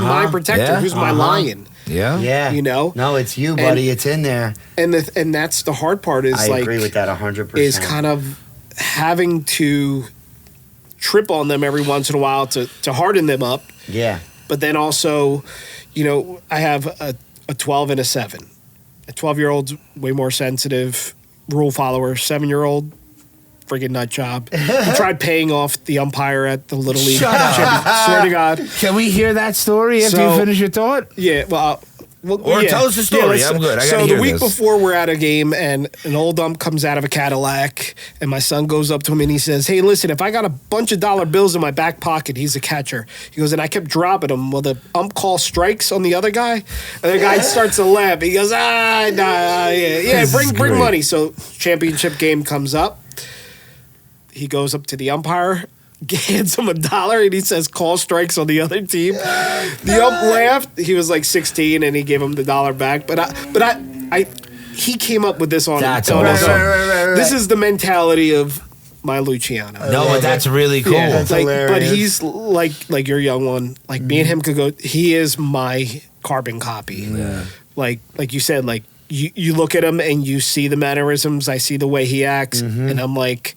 [SPEAKER 1] my protector?
[SPEAKER 3] Yeah.
[SPEAKER 1] Who's my lion?
[SPEAKER 3] Yeah.
[SPEAKER 2] Yeah.
[SPEAKER 1] You know?
[SPEAKER 2] No, it's you, buddy. It's in there.
[SPEAKER 1] And that's the hard part is
[SPEAKER 2] I
[SPEAKER 1] like,
[SPEAKER 2] agree with that 100%.
[SPEAKER 1] is kind of having to trip on them every once in a while to harden them up.
[SPEAKER 2] Yeah.
[SPEAKER 1] But then also, I have a 12 and a 7. A 12-year-old's way more sensitive, rule follower. 7-year-old, friggin' nut job. He tried paying off the umpire at the Little League.
[SPEAKER 3] Shut up.
[SPEAKER 1] Swear to God.
[SPEAKER 3] Can we hear that story after
[SPEAKER 1] So-
[SPEAKER 3] you finish your thought?
[SPEAKER 1] Yeah,
[SPEAKER 3] Or tell us the story. I'm good. I gotta
[SPEAKER 1] So
[SPEAKER 3] hear
[SPEAKER 1] the week
[SPEAKER 3] this.
[SPEAKER 1] before, we're at a game, and an old ump comes out of a Cadillac, and my son goes up to him and he says, "Hey, listen, if I got a bunch of dollar bills in my back pocket," he's a catcher. He goes, and I kept dropping them. Well, the ump call strikes on the other guy, and the guy starts to laugh. He goes, yeah, bring money. So championship game comes up. He goes up to the umpire, hands him $1, and he says, "Call strikes on the other team." The ump laughed. He was like 16, and he gave him the $1 back. But he came up with this on
[SPEAKER 3] That's
[SPEAKER 1] on his
[SPEAKER 3] awesome.
[SPEAKER 1] own. This is the mentality of my Luciano.
[SPEAKER 3] No, but that's really cool.
[SPEAKER 1] Yeah,
[SPEAKER 2] That's
[SPEAKER 1] but
[SPEAKER 2] hilarious.
[SPEAKER 1] he's like your young one. Like me and him could go. He is my carbon copy.
[SPEAKER 2] Yeah.
[SPEAKER 1] Like you said, like you look at him and you see the mannerisms. I see the way he acts, and I'm like,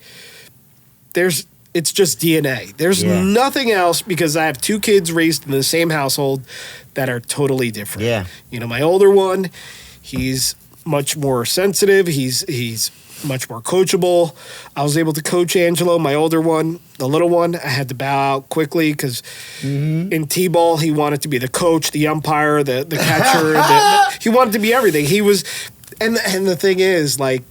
[SPEAKER 1] it's just DNA. There's
[SPEAKER 2] Yeah.
[SPEAKER 1] nothing else, because I have 2 kids raised in the same household that are totally different.
[SPEAKER 2] Yeah.
[SPEAKER 1] My older one, he's much more sensitive. He's much more coachable. I was able to coach Angelo, my older one. The little one, I had to bow out quickly because in T-ball, he wanted to be the coach, the umpire, the catcher. He wanted to be everything. He was, and the thing is, like,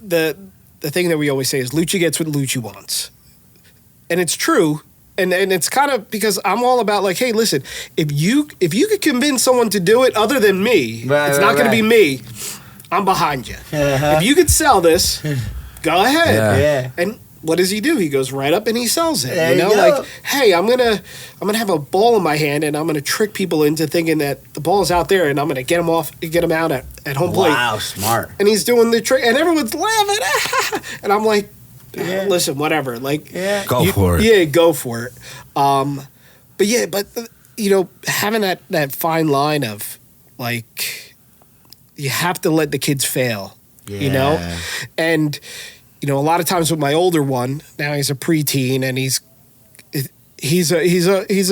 [SPEAKER 1] the the thing that we always say is Lucci gets what Lucci wants. And it's true. And it's kind of because I'm all about like, hey, listen, if you could convince someone to do it other than me, it's not going to be me. I'm behind you. If you could sell this, go ahead.
[SPEAKER 2] Yeah.
[SPEAKER 1] And what does he do? He goes right up and he sells it.
[SPEAKER 2] There
[SPEAKER 1] You know,
[SPEAKER 2] you go.
[SPEAKER 1] like, hey, I'm gonna have a ball in my hand and I'm gonna trick people into thinking that the ball's out there and I'm gonna get them out at home plate.
[SPEAKER 2] Wow, smart.
[SPEAKER 1] And he's doing the trick and everyone's laughing. And I'm like, listen, whatever. Like,
[SPEAKER 3] Go for it.
[SPEAKER 1] Yeah, go for it. But you know, having that fine line of like, you have to let the kids fail. You know, and you know, a lot of times with my older one, now he's a preteen and he's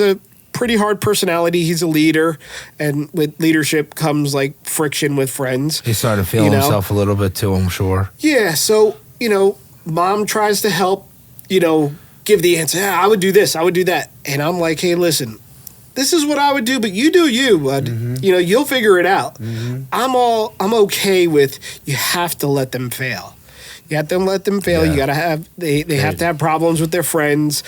[SPEAKER 1] a pretty hard personality. He's a leader, and with leadership comes like friction with friends.
[SPEAKER 3] He started feeling himself a little bit too, I'm sure.
[SPEAKER 1] Yeah, so you know, mom tries to help, you know, give the answer. I would do this, I would do that, and I'm like, hey, listen, this is what I would do, but you do you, bud. You know, you'll figure it out. I'm okay with you have to let them fail. You have to let them fail. You gotta have they have to have problems with their friends.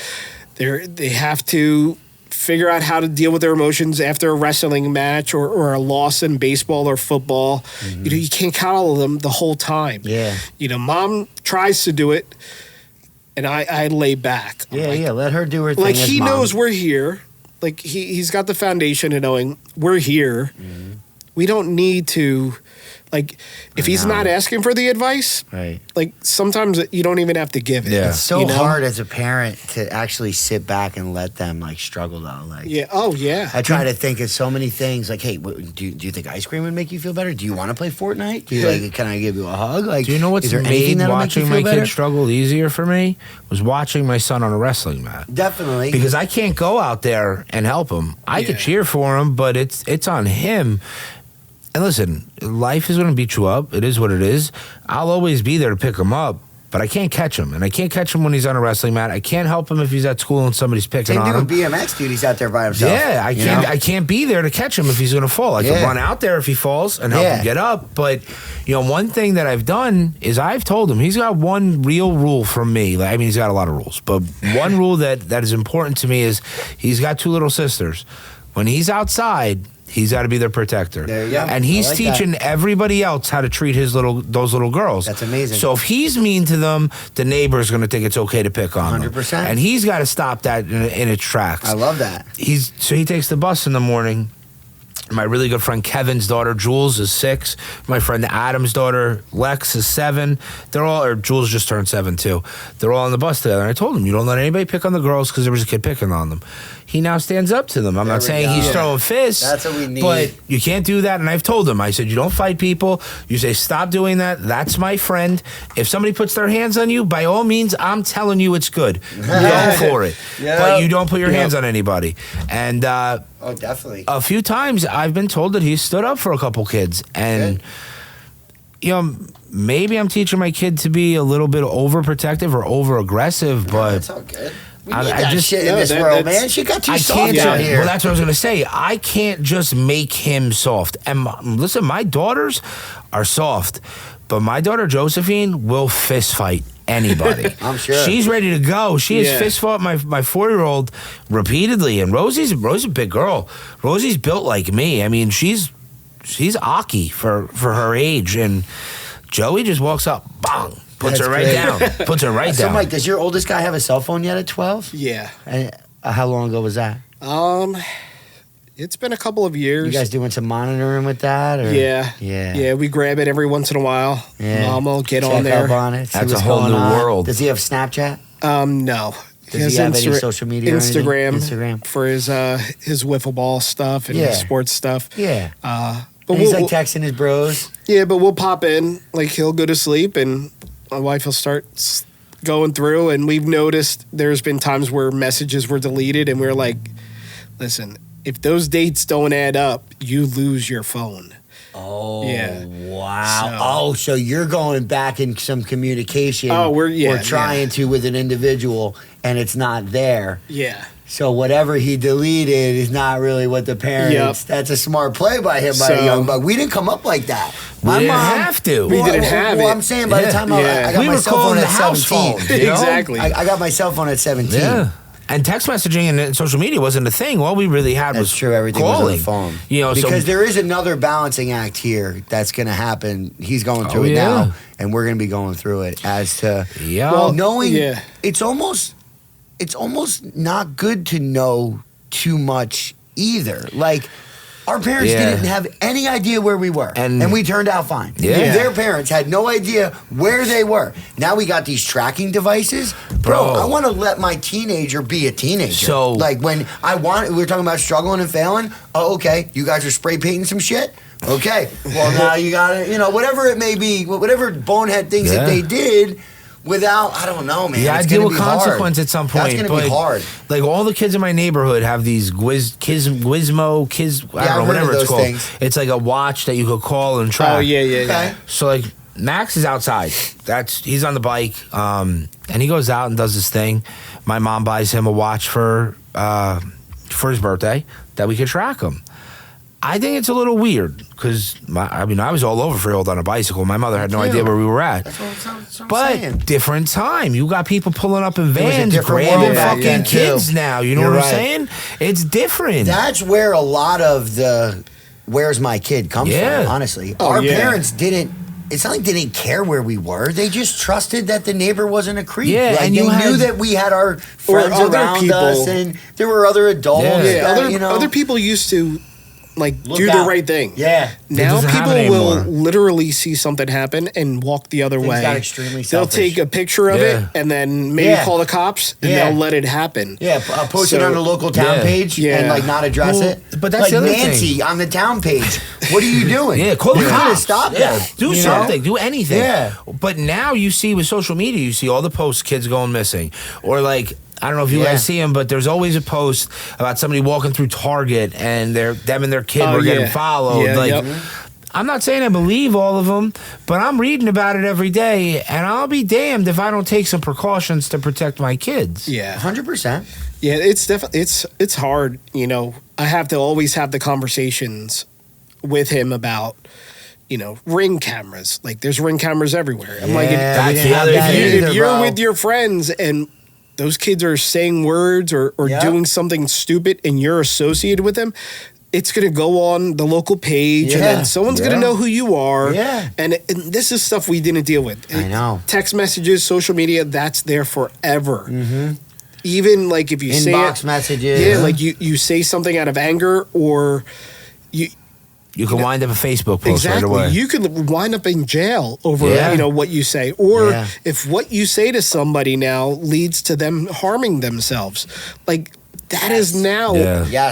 [SPEAKER 1] They have to figure out how to deal with their emotions after a wrestling match or a loss in baseball or football. You know, you can't coddle them the whole time.
[SPEAKER 2] Yeah.
[SPEAKER 1] You know, mom tries to do it, and I lay back. I'm like,
[SPEAKER 2] Let her do her thing.
[SPEAKER 1] like
[SPEAKER 2] as
[SPEAKER 1] he
[SPEAKER 2] mom.
[SPEAKER 1] knows we're here. Like he's got the foundation of knowing we're here. We don't need to, like, if he's not asking for the advice,
[SPEAKER 2] Right.
[SPEAKER 1] like sometimes you don't even have to give it.
[SPEAKER 3] Yeah.
[SPEAKER 2] It's so
[SPEAKER 1] you know?
[SPEAKER 2] hard as a parent to actually sit back and let them like struggle though. Like,
[SPEAKER 1] Yeah. Oh yeah.
[SPEAKER 2] I try to think of so many things. Like, hey, do you think ice cream would make you feel better? Do you want to play Fortnite? Do you like? Can I give you a hug? Like,
[SPEAKER 3] Do you know what's
[SPEAKER 2] is there
[SPEAKER 3] made
[SPEAKER 2] anything that'll make you
[SPEAKER 3] watching
[SPEAKER 2] feel
[SPEAKER 3] my
[SPEAKER 2] better?
[SPEAKER 3] kids struggle easier for me? Was watching my son on a wrestling mat.
[SPEAKER 2] Definitely.
[SPEAKER 3] Because I can't go out there and help him. I could
[SPEAKER 1] Yeah.
[SPEAKER 3] cheer for him, but it's on him. And listen, life is going to beat you up. It is what it is. I'll always be there to pick him up, but I can't catch him. And I can't catch him when he's on a wrestling mat. I can't help him if he's at school and somebody's picking
[SPEAKER 2] Same
[SPEAKER 3] on
[SPEAKER 2] thing
[SPEAKER 3] him.
[SPEAKER 2] with BMX, dude. He's out there by himself.
[SPEAKER 3] Yeah,
[SPEAKER 2] you know?
[SPEAKER 3] I can't be there to catch him if he's going to fall. I can
[SPEAKER 2] Yeah.
[SPEAKER 3] run out there if he falls and help
[SPEAKER 2] Yeah.
[SPEAKER 3] him get up. But, you know, one thing that I've done is I've told him he's got one real rule from me. Like, I mean, he's got a lot of rules, but one rule that is important to me is he's got two little sisters. When he's outside, he's got to be their protector.
[SPEAKER 2] There you go.
[SPEAKER 3] And he's
[SPEAKER 2] I like
[SPEAKER 3] teaching everybody else how to treat those little girls.
[SPEAKER 2] That's amazing.
[SPEAKER 3] So if he's mean to them, the neighbor's going to think it's okay to pick on them.
[SPEAKER 2] 100%.
[SPEAKER 3] And he's got to stop that in its tracks.
[SPEAKER 2] I love that.
[SPEAKER 3] So he takes the bus in the morning. My really good friend Kevin's daughter Jules is 6. My friend Adam's daughter Lex is 7. Jules just turned 7 too. They're all on the bus together. And I told him, you don't let anybody pick on the girls because there was a kid picking on them. He now stands up to them. I'm
[SPEAKER 2] There
[SPEAKER 3] not
[SPEAKER 2] we
[SPEAKER 3] saying
[SPEAKER 2] go.
[SPEAKER 3] he's
[SPEAKER 2] Yeah.
[SPEAKER 3] throwing fists.
[SPEAKER 2] That's what we need.
[SPEAKER 3] But you can't do that. And I've told him, I said, you don't fight people. You say, stop doing that. That's my friend. If somebody puts their hands on you, by all means, I'm telling you it's good. Go for it.
[SPEAKER 2] Yeah.
[SPEAKER 3] But you don't put your hands on anybody. And
[SPEAKER 2] Oh, definitely.
[SPEAKER 3] a few times I've been told that he stood up for a couple kids. And, you know, maybe I'm teaching my kid to be a little bit overprotective or over-aggressive, but
[SPEAKER 2] That's all good. We need
[SPEAKER 3] I
[SPEAKER 2] that
[SPEAKER 3] just-
[SPEAKER 2] shit in
[SPEAKER 1] No,
[SPEAKER 2] this
[SPEAKER 1] that-
[SPEAKER 2] world,
[SPEAKER 1] that's-
[SPEAKER 2] man. She got too
[SPEAKER 3] I
[SPEAKER 2] soft
[SPEAKER 3] can't.
[SPEAKER 2] out here.
[SPEAKER 3] Well, that's what I was going to say. I can't just make him soft. And listen, my daughters are soft, but my daughter Josephine will fist fight anybody.
[SPEAKER 2] I'm sure.
[SPEAKER 3] She's ready to go. She has
[SPEAKER 1] Yeah.
[SPEAKER 3] fist fought my 4-year-old repeatedly. And Rosie's a big girl. Rosie's built like me. I mean, she's Aki for her age. And Joey just walks up, bang, puts
[SPEAKER 2] That's
[SPEAKER 3] her right
[SPEAKER 2] great.
[SPEAKER 3] down. Puts her right
[SPEAKER 2] So,
[SPEAKER 3] down.
[SPEAKER 2] Mike, does your oldest guy have a cell phone yet at 12?
[SPEAKER 1] Yeah.
[SPEAKER 2] And how long ago was that?
[SPEAKER 1] It's been a couple of years.
[SPEAKER 2] You guys doing some monitoring with that? Or?
[SPEAKER 1] Yeah.
[SPEAKER 2] Yeah.
[SPEAKER 1] Yeah, we grab it every once in a while.
[SPEAKER 2] Yeah.
[SPEAKER 1] Mom will get
[SPEAKER 2] Check
[SPEAKER 1] on there.
[SPEAKER 2] up on it. See
[SPEAKER 3] That's a
[SPEAKER 2] what's
[SPEAKER 3] whole
[SPEAKER 2] going
[SPEAKER 3] new
[SPEAKER 2] on.
[SPEAKER 3] world.
[SPEAKER 2] Does he have Snapchat?
[SPEAKER 1] No.
[SPEAKER 2] Does he have any social media or anything?
[SPEAKER 1] Instagram.
[SPEAKER 2] Instagram.
[SPEAKER 1] For his wiffle ball stuff and
[SPEAKER 2] Yeah.
[SPEAKER 1] his sports stuff.
[SPEAKER 2] Yeah.
[SPEAKER 1] But
[SPEAKER 2] And he's
[SPEAKER 1] we'll,
[SPEAKER 2] like texting his bros.
[SPEAKER 1] yeah, but we'll pop in. Like he'll go to sleep and my wife will start going through. And we've noticed there's been times where messages were deleted and we're like, listen, if those dates don't add up, you lose your phone.
[SPEAKER 2] Oh,
[SPEAKER 1] Yeah.
[SPEAKER 2] wow. So you're going back in some communication.
[SPEAKER 1] Oh, we're
[SPEAKER 2] trying to with an individual, and it's not there.
[SPEAKER 1] Yeah.
[SPEAKER 2] So whatever he deleted is not really what the parents.
[SPEAKER 1] Yep.
[SPEAKER 2] That's a smart play by him, by the young buck. We didn't come up like that.
[SPEAKER 3] We didn't have to.
[SPEAKER 1] We didn't have it.
[SPEAKER 2] I'm saying by the time I got
[SPEAKER 3] we
[SPEAKER 2] my
[SPEAKER 3] were
[SPEAKER 2] cell phone
[SPEAKER 3] calling
[SPEAKER 2] at
[SPEAKER 3] the house
[SPEAKER 2] 17.
[SPEAKER 3] phones, you know?
[SPEAKER 1] Exactly.
[SPEAKER 2] I got my cell phone at 17.
[SPEAKER 3] Yeah. And text messaging and social media wasn't a thing. All we really had was
[SPEAKER 2] That's true. Everything
[SPEAKER 3] calling.
[SPEAKER 2] was on the phone.
[SPEAKER 3] You know,
[SPEAKER 2] because there is another balancing act here that's going to happen. He's going through it now, and we're going to be going through it as to knowing. It's almost not good to know too much either. Like, our parents didn't have any idea where we were, and we turned out fine. Their parents had no idea where they were. Now we got these tracking devices. Bro, I want to let my teenager be a teenager. So, like, when we were talking about struggling and failing. Oh, okay, you guys are spray painting some shit? Okay, well, now you got to, whatever it may be, whatever bonehead things that they did, without, I don't know, man.
[SPEAKER 3] Yeah, I deal with consequence at some point.
[SPEAKER 2] That's going to be hard.
[SPEAKER 3] Like, all the kids in my neighborhood have these Gizmo, I don't know, whatever it's called. Things. It's like a watch that you could call and track.
[SPEAKER 1] Oh, yeah.
[SPEAKER 3] So, like, Max is outside. He's on the bike, and he goes out and does his thing. My mom buys him a watch for his birthday that we could track him. I think it's a little weird because I was all over Freehold on a bicycle. My mother had no idea where we were at.
[SPEAKER 2] That's what I'm
[SPEAKER 3] but
[SPEAKER 2] saying.
[SPEAKER 3] Different time. You got people pulling up in vans, grabbing fucking kids now. You know what I'm saying? It's different.
[SPEAKER 2] That's where a lot of the "where's my kid" comes from. Honestly, our parents didn't. It's not like they didn't care where we were. They just trusted that the neighbor wasn't a creep.
[SPEAKER 3] Yeah,
[SPEAKER 2] like,
[SPEAKER 3] and
[SPEAKER 2] they
[SPEAKER 3] you
[SPEAKER 2] knew that we had our friends around us, and there were other adults.
[SPEAKER 1] Other people used to. Like, do the right thing.
[SPEAKER 2] Yeah.
[SPEAKER 1] Now people will literally see something happen and walk the other way.
[SPEAKER 2] Got extremely
[SPEAKER 1] They'll take a picture of it and then maybe call the cops and they'll let it happen.
[SPEAKER 2] Yeah, post it on the local town page and like not address it.
[SPEAKER 3] But that's
[SPEAKER 2] like
[SPEAKER 3] the other
[SPEAKER 2] Nancy
[SPEAKER 3] thing.
[SPEAKER 2] on the town page. What are you doing?
[SPEAKER 3] Call the cops.
[SPEAKER 2] Stop that.
[SPEAKER 3] Do something. Do anything.
[SPEAKER 2] Yeah.
[SPEAKER 3] But now you see with social media, you see all the posts, kids going missing, or like. I don't know if you guys see them, but there's always a post about somebody walking through Target and them and their kid were getting followed. I'm not saying I believe all of them, but I'm reading about it every day, and I'll be damned if I don't take some precautions to protect my kids.
[SPEAKER 1] Yeah,
[SPEAKER 2] 100%.
[SPEAKER 1] Yeah, it's definitely it's hard. I have to always have the conversations with him about. Ring cameras. Like, there's Ring cameras everywhere. I'm like, if you're with your friends and those kids are saying words or doing something stupid and you're associated with them, it's going to go on the local page and then someone's going to know who you are.
[SPEAKER 2] Yeah.
[SPEAKER 1] And this is stuff we didn't deal with.
[SPEAKER 2] I know.
[SPEAKER 1] Text messages, social media, that's there forever.
[SPEAKER 2] Mm-hmm.
[SPEAKER 1] Even like if you say
[SPEAKER 2] inbox messages.
[SPEAKER 1] Yeah, like you say something out of anger or
[SPEAKER 3] you can wind up a Facebook post right away.
[SPEAKER 1] You could wind up in jail over what you say, or if what you say to somebody now leads to them harming themselves, like that is now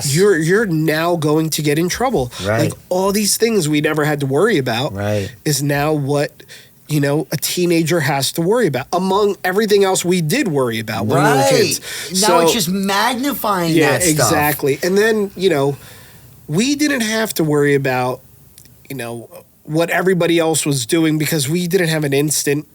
[SPEAKER 1] you're now going to get in trouble.
[SPEAKER 2] Right.
[SPEAKER 1] Like all these things we never had to worry about is now what a teenager has to worry about among everything else we did worry about when we were kids.
[SPEAKER 2] Now it's just magnifying that stuff.
[SPEAKER 1] Exactly. And then we didn't have to worry about, what everybody else was doing because we didn't have an instant,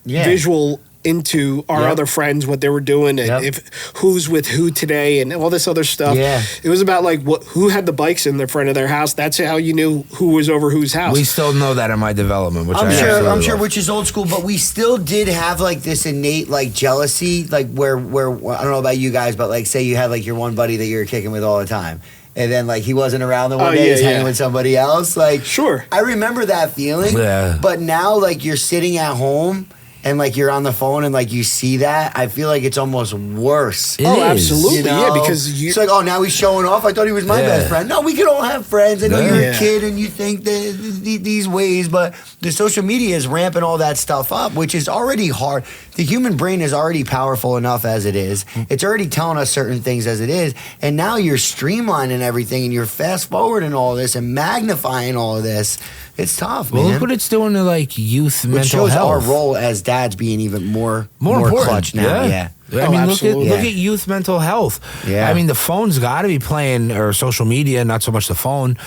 [SPEAKER 1] visual into our other friends, what they were doing, and if who's with who today, and all this other stuff.
[SPEAKER 2] Yeah.
[SPEAKER 1] It was about like who had the bikes in the front of their house. That's how you knew who was over whose house.
[SPEAKER 3] We still know that in my development, which
[SPEAKER 2] I'm sure, which is old school, but we still did have like this innate like jealousy, like where I don't know about you guys, but like say you had like your one buddy that you were kicking with all the time. And then, like, he wasn't around the one day, he's hanging with somebody else. Like,
[SPEAKER 1] sure.
[SPEAKER 2] I remember that feeling.
[SPEAKER 3] Yeah.
[SPEAKER 2] But now, like, you're sitting at home and, like, you're on the phone and, like, you see that. I feel like it's almost worse.
[SPEAKER 3] It is.
[SPEAKER 1] Absolutely. Yeah, because
[SPEAKER 2] it's like, oh, now he's showing off. I thought he was my best friend. No, we can all have friends. I know you're a kid and you think that these ways, but the social media is ramping all that stuff up, which is already hard. The human brain is already powerful enough as it is. It's already telling us certain things as it is. And now you're streamlining everything and you're fast forwarding all this and magnifying all of this. It's tough, man.
[SPEAKER 3] Well, look what it's doing to like youth mental
[SPEAKER 2] shows
[SPEAKER 3] health.
[SPEAKER 2] Our role as dads being even more
[SPEAKER 3] important.
[SPEAKER 2] clutch now. Yeah.
[SPEAKER 3] I mean, look at youth mental health.
[SPEAKER 2] Yeah.
[SPEAKER 3] I mean, the phone's got to be playing, or social media, not so much the phone.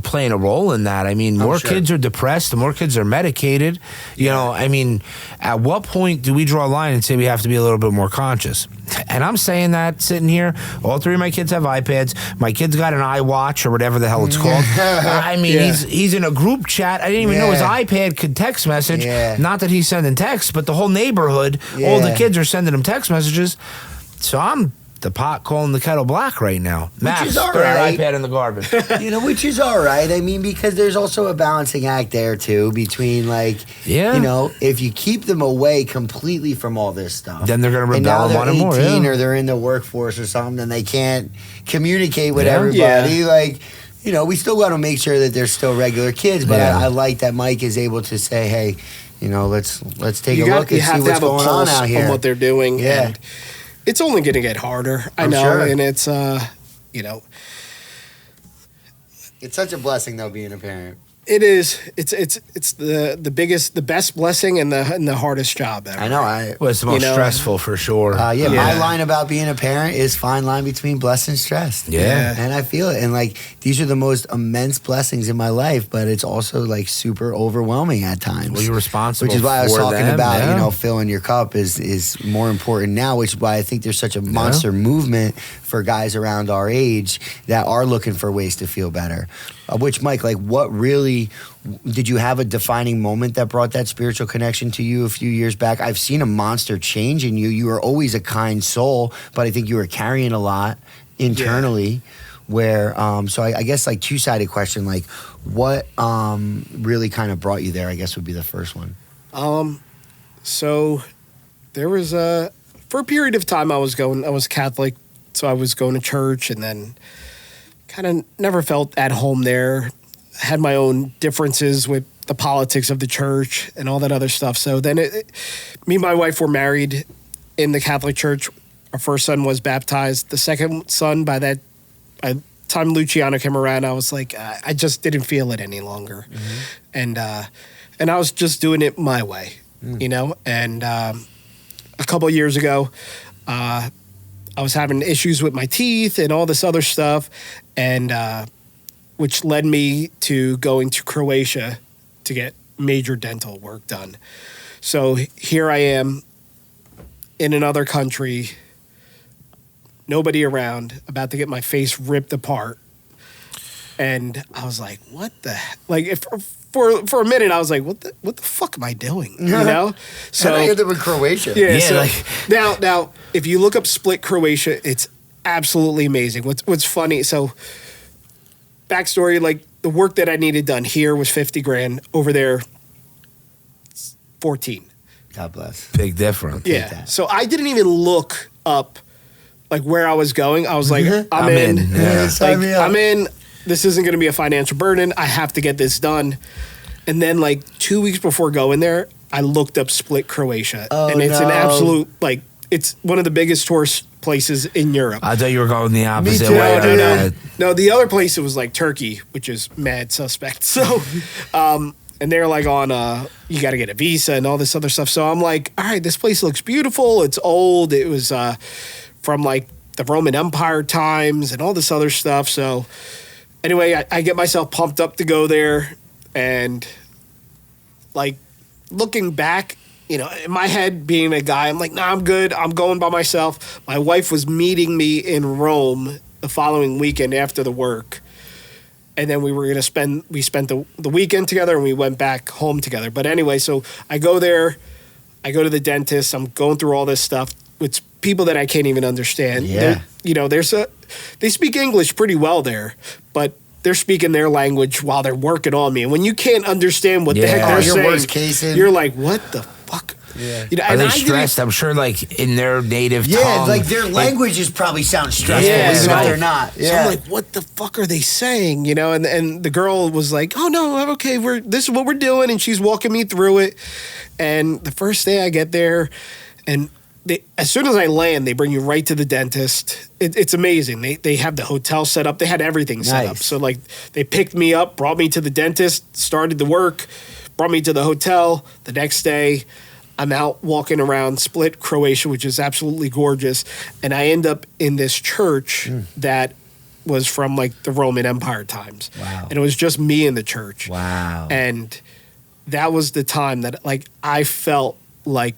[SPEAKER 3] playing a role in that. I mean, more kids are depressed, the more kids are medicated. You know, I mean, at what point do we draw a line and say we have to be a little bit more conscious? And I'm saying that sitting here, all three of my kids have iPads. My kid's got an iWatch or whatever the hell it's called. I mean, he's in a group chat. I didn't even know his iPad could text message. Not that he's sending texts, but the whole neighborhood, all the kids are sending him text messages. So I'm the pot calling the kettle black right now.
[SPEAKER 2] Which is all
[SPEAKER 3] throw your
[SPEAKER 2] right.
[SPEAKER 3] iPad in the garbage.
[SPEAKER 2] You know, which is all right. I mean, because there's also a balancing act there, too, between, like, you know, if you keep them away completely from all this stuff.
[SPEAKER 3] Then they're going to rebel and want it more.
[SPEAKER 2] Or they're in the workforce or something, and they can't communicate with everybody. Like, you know, we still got to make sure that they're still regular kids, but I like that Mike is able to say, hey, you know, let's take a look and see what's going on out here.
[SPEAKER 1] On what they're doing. Yeah. And it's only going to get harder. I know. And it's, you know.
[SPEAKER 2] It's such a blessing, though, being a parent.
[SPEAKER 1] It is. It's the biggest, the best blessing and the hardest job ever.
[SPEAKER 2] I know.
[SPEAKER 3] Well, it's the most stressful for sure.
[SPEAKER 2] My line about being a parent is fine line between blessed and stressed.
[SPEAKER 3] Yeah.
[SPEAKER 2] And I feel it. And like, these are the most immense blessings in my life, but it's also like super overwhelming at times.
[SPEAKER 3] Well, you're responsible for
[SPEAKER 2] Which is why I was talking
[SPEAKER 3] them,
[SPEAKER 2] about, you know, filling your cup is more important now, which is why I think there's such a monster movement for guys around our age that are looking for ways to feel better. Which, Mike, like, what really, did you have a defining moment that brought that spiritual connection to you a few years back? I've seen a monster change in you. You were always a kind soul, but I think you were carrying a lot internally. Where, so I guess, like, two-sided question, like, what really kind of brought you there, I guess, would be the first one.
[SPEAKER 1] So there was for a period of time I was Catholic, so I was going to church, and then kind of never felt at home there. Had my own differences with the politics of the church and all that other stuff. So then me and my wife were married in the Catholic Church. Our first son was baptized. The second son, by the time Luciano came around, I was like, I just didn't feel it any longer. And I was just doing it my way, you know? And a couple of years ago, I was having issues with my teeth and all this other stuff, and which led me to going to Croatia to get major dental work done. So here I am in another country, nobody around, about to get my face ripped apart. And I was like, what the heck? Like, for a minute, I was like, what the fuck am I doing? You know? So
[SPEAKER 2] I ended up in Croatia.
[SPEAKER 1] Yeah, so like, now, if you look up Split, Croatia, it's absolutely amazing. What's funny, so backstory, like, the work that I needed done here was $50,000. Over there, 14.
[SPEAKER 2] God bless.
[SPEAKER 3] Big difference.
[SPEAKER 1] Yeah. So I didn't even look up, like, where I was going. I was like, I'm in.
[SPEAKER 3] Yeah.
[SPEAKER 1] I'm in. This isn't going to be a financial burden. I have to get this done. And then, like, 2 weeks before going there, I looked up Split, Croatia. And it's an absolute, like, it's one of the biggest tourist places in Europe.
[SPEAKER 3] I thought you were going the opposite
[SPEAKER 2] too,
[SPEAKER 3] way.
[SPEAKER 1] No, the other place, it was like Turkey, which is mad suspect. So, and they're like on, you got to get a visa and all this other stuff. So I'm like, all right, this place looks beautiful. It's old. It was from like the Roman Empire times and all this other stuff. So anyway, I get myself pumped up to go there, and like looking back, you know, in my head, being a guy, I'm like, nah, I'm good. I'm going by myself. My wife was meeting me in Rome the following weekend after the work. And then we spent the weekend together, and we went back home together. But anyway, so I go there, I go to the dentist, I'm going through all this stuff with people that I can't even understand.
[SPEAKER 2] Yeah.
[SPEAKER 1] You know, they speak English pretty well there, but they're speaking their language while they're working on me. And when you can't understand what the heck they're saying,
[SPEAKER 2] worst case
[SPEAKER 1] you're like, what the fuck?
[SPEAKER 2] Yeah.
[SPEAKER 1] You know,
[SPEAKER 3] Are they stressed? I'm sure, like, in their native tongue.
[SPEAKER 2] Yeah, like their languages probably sound stressful, even if they're not.
[SPEAKER 1] So I'm like, what the fuck are they saying? You know, and the girl was like, oh no, I'm okay. This is what we're doing, and she's walking me through it. And the first day I get there, and as soon as I land, they bring you right to the dentist. It's amazing. They have the hotel set up. They had everything set up. So like, they picked me up, brought me to the dentist, started the work, brought me to the hotel. The next day, I'm out walking around Split, Croatia, which is absolutely gorgeous. And I end up in this church that was from like the Roman Empire times.
[SPEAKER 2] Wow.
[SPEAKER 1] And it was just me in the church.
[SPEAKER 2] Wow.
[SPEAKER 1] And that was the time that like I felt like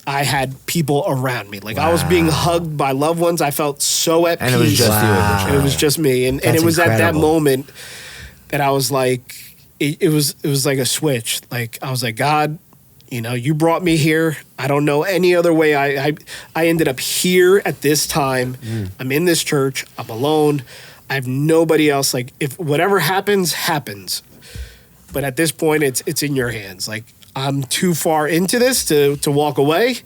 [SPEAKER 1] I had people around me. Like I was being hugged by loved ones. I felt so at
[SPEAKER 3] And
[SPEAKER 1] peace.
[SPEAKER 3] it was just you in the church.
[SPEAKER 1] It was just me. And
[SPEAKER 2] That's
[SPEAKER 1] it was
[SPEAKER 2] incredible.
[SPEAKER 1] at that moment that I was like, it was like a switch. Like I was like, God, you know, you brought me here. I don't know any other way. I ended up here at this time. I'm in this church. I'm alone. I have nobody else. Like if whatever happens, happens. But at this point, it's in your hands. Like I'm too far into this to walk away.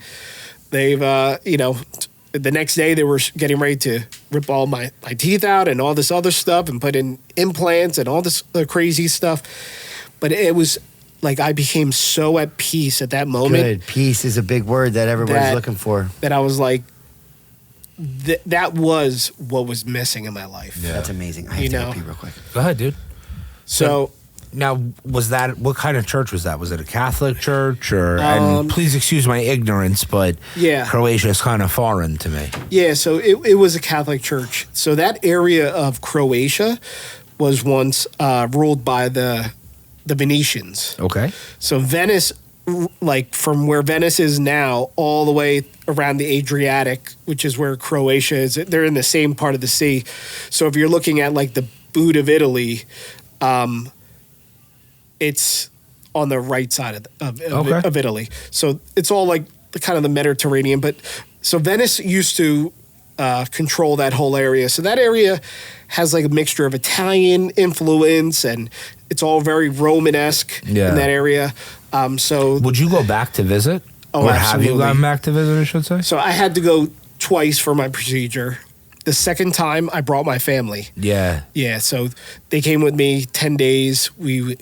[SPEAKER 1] They've, the next day they were getting ready to rip all my teeth out and all this other stuff and put in implants and all this crazy stuff. But it was like I became so at peace at that moment.
[SPEAKER 2] Good. Peace is a big word that everybody's looking for.
[SPEAKER 1] That I was like, that was what was missing in my life.
[SPEAKER 2] Yeah. That's amazing. I have to go pee real quick.
[SPEAKER 3] Go ahead, dude.
[SPEAKER 1] So
[SPEAKER 3] now, what kind of church was that? Was it a Catholic church or? And please excuse my ignorance, but
[SPEAKER 1] yeah,
[SPEAKER 3] Croatia is kind of foreign to me.
[SPEAKER 1] Yeah, so it was a Catholic church. So that area of Croatia was once ruled by the Venetians.
[SPEAKER 3] Okay.
[SPEAKER 1] So Venice, like from where Venice is now, all the way around the Adriatic, which is where Croatia is, they're in the same part of the sea. So if you're looking at like the boot of Italy, it's on the right side of Italy. So it's all like kind of the Mediterranean. But so Venice used to control that whole area. So that area has like a mixture of Italian influence and it's all very Romanesque in that area. So
[SPEAKER 3] would you go back to visit?
[SPEAKER 1] Oh,
[SPEAKER 3] or
[SPEAKER 1] absolutely.
[SPEAKER 3] have you gone back to visit, I should say?
[SPEAKER 1] So I had to go twice for my procedure. The second time, I brought my family.
[SPEAKER 3] Yeah.
[SPEAKER 1] Yeah, so they came with me 10 days. We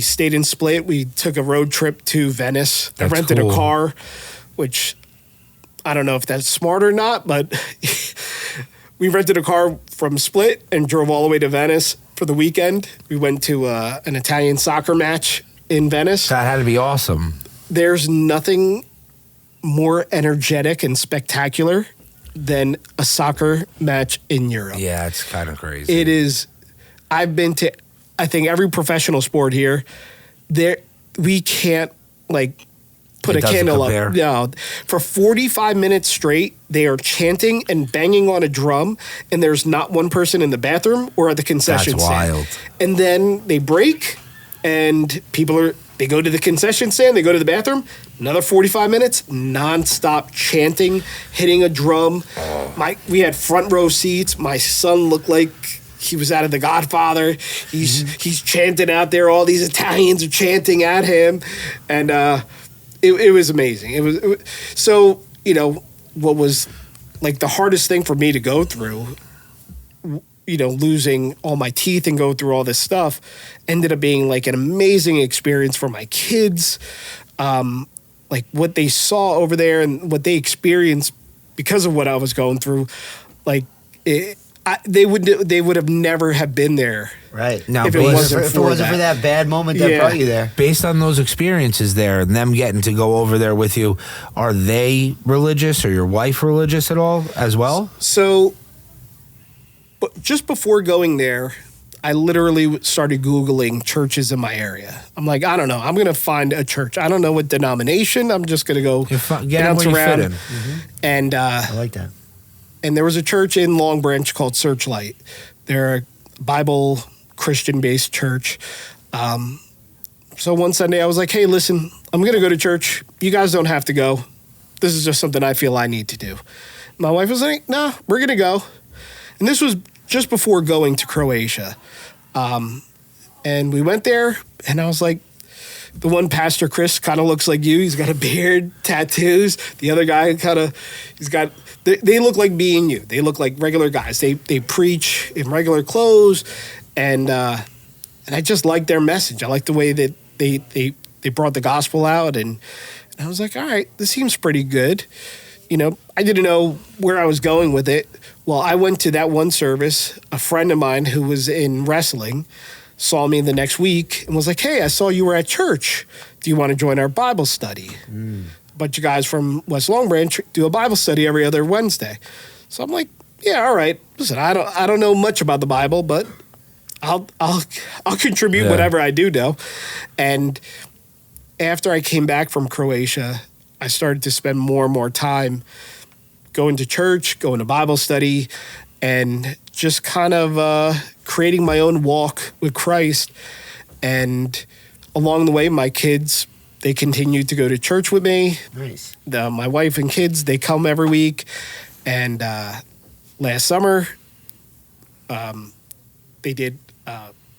[SPEAKER 1] stayed in Split. We took a road trip to Venice.
[SPEAKER 3] That's
[SPEAKER 1] I rented
[SPEAKER 3] cool.
[SPEAKER 1] a car, which I don't know if that's smart or not, but we rented a car from Split and drove all the way to Venice for the weekend. We went to an Italian soccer match in Venice.
[SPEAKER 3] That had to be awesome.
[SPEAKER 1] There's nothing more energetic and spectacular than a soccer match in Europe.
[SPEAKER 3] Yeah, it's kind of crazy.
[SPEAKER 1] It is. I've been to, I think, every professional sport here. There, we can't like put a candle up. No, for 45 minutes straight, they are chanting and banging on a drum, and there's not one person in the bathroom or at the concession stand.
[SPEAKER 3] Wild.
[SPEAKER 1] And then they break, and they go to the concession stand, they go to the bathroom, another 45 minutes, nonstop chanting, hitting a drum. We had front row seats. My son looked like he was out of The Godfather. He's chanting out there. All these Italians are chanting at him. And it was amazing. It was so, what was like the hardest thing for me to go through, losing all my teeth and go through all this stuff, ended up being like an amazing experience for my kids. Like what they saw over there and what they experienced because of what I was going through, like they would have never have been there.
[SPEAKER 2] Right.
[SPEAKER 3] Now,
[SPEAKER 2] if it wasn't for that bad moment that brought you there.
[SPEAKER 3] Based on those experiences there and them getting to go over there with you, are they religious or your wife religious at all as well?
[SPEAKER 1] So, but just before going there, I literally started Googling churches in my area. I'm like, I don't know. I'm going to find a church. I don't know what denomination. I'm just going to go bounce around.
[SPEAKER 3] Mm-hmm.
[SPEAKER 1] And
[SPEAKER 2] I like that.
[SPEAKER 1] And there was a church in Long Branch called Searchlight. They're a Bible Christian-based church. So one Sunday I was like, hey, listen, I'm going to go to church. You guys don't have to go. This is just something I feel I need to do. My wife was like, nah, we're going to go. And this was just before going to Croatia. And we went there, and I was like, the one pastor, Chris, kind of looks like you. He's got a beard, tattoos. The other guy they look like me and you. They look like regular guys. They preach in regular clothes, and I just like their message. I like the way that they brought the gospel out, and I was like, all right, this seems pretty good. I didn't know where I was going with it. Well, I went to that one service. A friend of mine who was in wrestling saw me the next week and was like, hey, I saw you were at church. Do you want to join our Bible study? A bunch of guys from West Long Branch do a Bible study every other Wednesday. So I'm like, yeah, all right. Listen, I don't know much about the Bible, but I'll contribute whatever I do know. And after I came back from Croatia, I started to spend more and more time going to church, going to Bible study, and just kind of creating my own walk with Christ. And along the way, my kids, they continued to go to church with me.
[SPEAKER 2] Nice.
[SPEAKER 1] My wife and kids, they come every week. And last summer, they did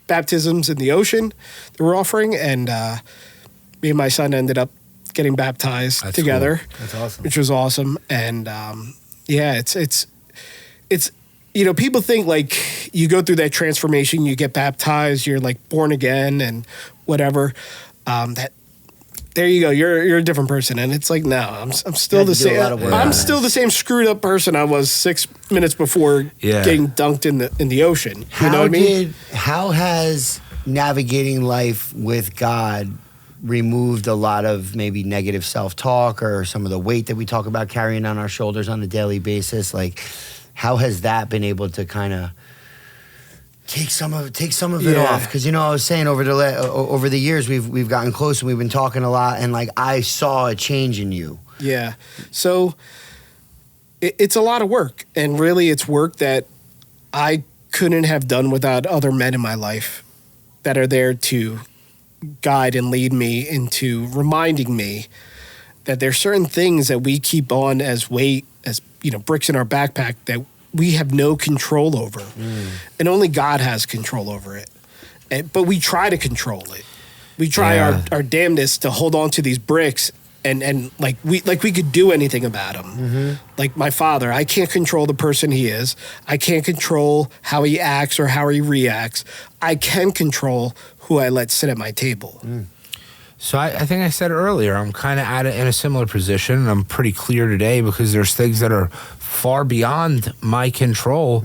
[SPEAKER 1] baptisms in the ocean they were offering. And me and my son ended up getting baptized together.
[SPEAKER 2] Cool. That's awesome.
[SPEAKER 1] Which was awesome. And it's you know, people think like you go through that transformation, you get baptized, you're like born again and whatever. There you go. You're a different person, and it's like no, I'm still the same. I'm still the same screwed up person I was 6 minutes before getting dunked in the ocean. You know what I mean?
[SPEAKER 2] How has navigating life with God removed a lot of maybe negative self-talk or some of the weight that we talk about carrying on our shoulders on a daily basis? Like, how has that been able to kind of take some of it off? Because, you know, I was saying over the years we've gotten close and we've been talking a lot, and like I saw a change in you.
[SPEAKER 1] Yeah. So it's a lot of work, and really it's work that I couldn't have done without other men in my life that are there to guide and lead me into reminding me that there's certain things that we keep on as weight, as, you know, bricks in our backpack that we have no control over. And only God has control over it. But we try to control it. We try our damnedest to hold on to these bricks and like we could do anything about him. Like my father, I can't control the person he is. I can't control how he acts or how he reacts. I can control who I let sit at my table.
[SPEAKER 3] So I think I said earlier, I'm kind of in a similar position, and I'm pretty clear today because there's things that are far beyond my control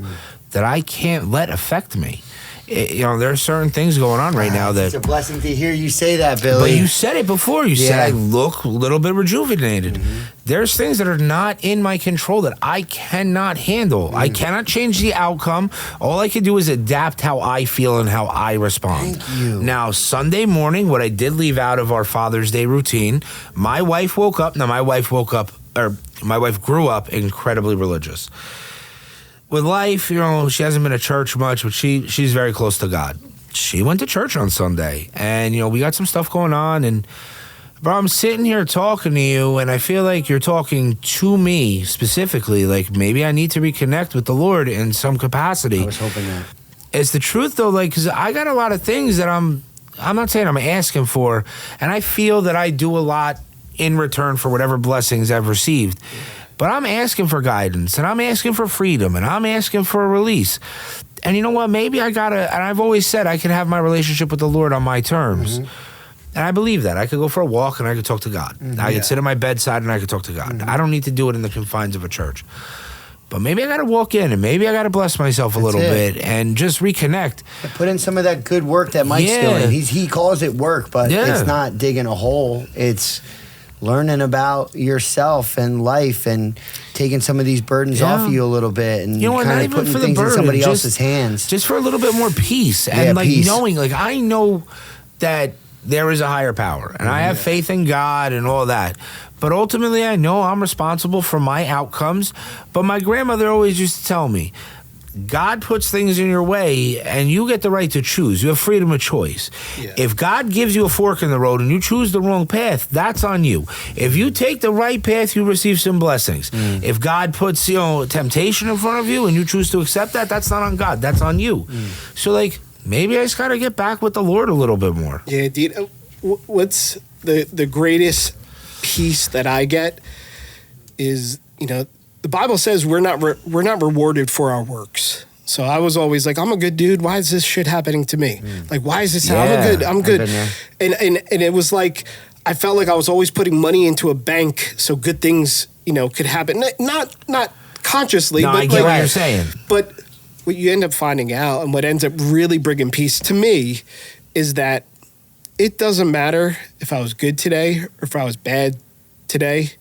[SPEAKER 3] that I can't let affect me. You know, there are certain things going on right now that...
[SPEAKER 2] It's a blessing to hear you say that, Billy.
[SPEAKER 3] But you said it before. You said I look a little bit rejuvenated. There's things that are not in my control that I cannot handle. I cannot change the outcome. All I can do is adapt how I feel and how I respond.
[SPEAKER 2] Thank you.
[SPEAKER 3] Now, Sunday morning, what I did leave out of our Father's Day routine, my wife woke up. Now, my wife grew up incredibly religious. With life, you know, she hasn't been to church much, but she's very close to God. She went to church on Sunday, and, you know, we got some stuff going on, and, bro, I'm sitting here talking to you, and I feel like you're talking to me specifically, like maybe I need to reconnect with the Lord in some capacity.
[SPEAKER 2] I was hoping that.
[SPEAKER 3] It's the truth, though, like, because I got a lot of things that I'm not saying I'm asking for, and I feel that I do a lot in return for whatever blessings I've received. But I'm asking for guidance, and I'm asking for freedom, and I'm asking for a release. And you know what? Maybe and I've always said I can have my relationship with the Lord on my terms. And I believe that. I could go for a walk and I could talk to God. I could sit at my bedside and I could talk to God. I don't need to do it in the confines of a church. But maybe I got to walk in and maybe I got to bless myself a little bit and just reconnect.
[SPEAKER 2] Put in some of that good work that Mike's doing. He calls it work, but it's not digging a hole. It's learning about yourself and life and taking some of these burdens off of you a little bit and kind of putting things in somebody else's hands.
[SPEAKER 3] Just for a little bit more peace and knowing, like, I know that there is a higher power and I have faith in God and all that. But ultimately, I know I'm responsible for my outcomes. But my grandmother always used to tell me, God puts things in your way and you get the right to choose. You have freedom of choice. If God gives you a fork in the road and you choose the wrong path, that's on you. If you take the right path, you receive some blessings. If God puts, temptation in front of you and you choose to accept that, that's not on God. That's on you. So, like, maybe I just got to get back with the Lord a little bit more.
[SPEAKER 1] Yeah, dude. What's the greatest peace that I get is, the Bible says we're not rewarded for our works. So I was always like, I'm a good dude. Why is this shit happening to me? Like, why is this? I'm good. And it was like, I felt like I was always putting money into a bank so good things, could happen. Not consciously.
[SPEAKER 3] No,
[SPEAKER 1] but
[SPEAKER 3] I get what you're saying.
[SPEAKER 1] But what you end up finding out and what ends up really bringing peace to me is that it doesn't matter if I was good today or if I was bad today.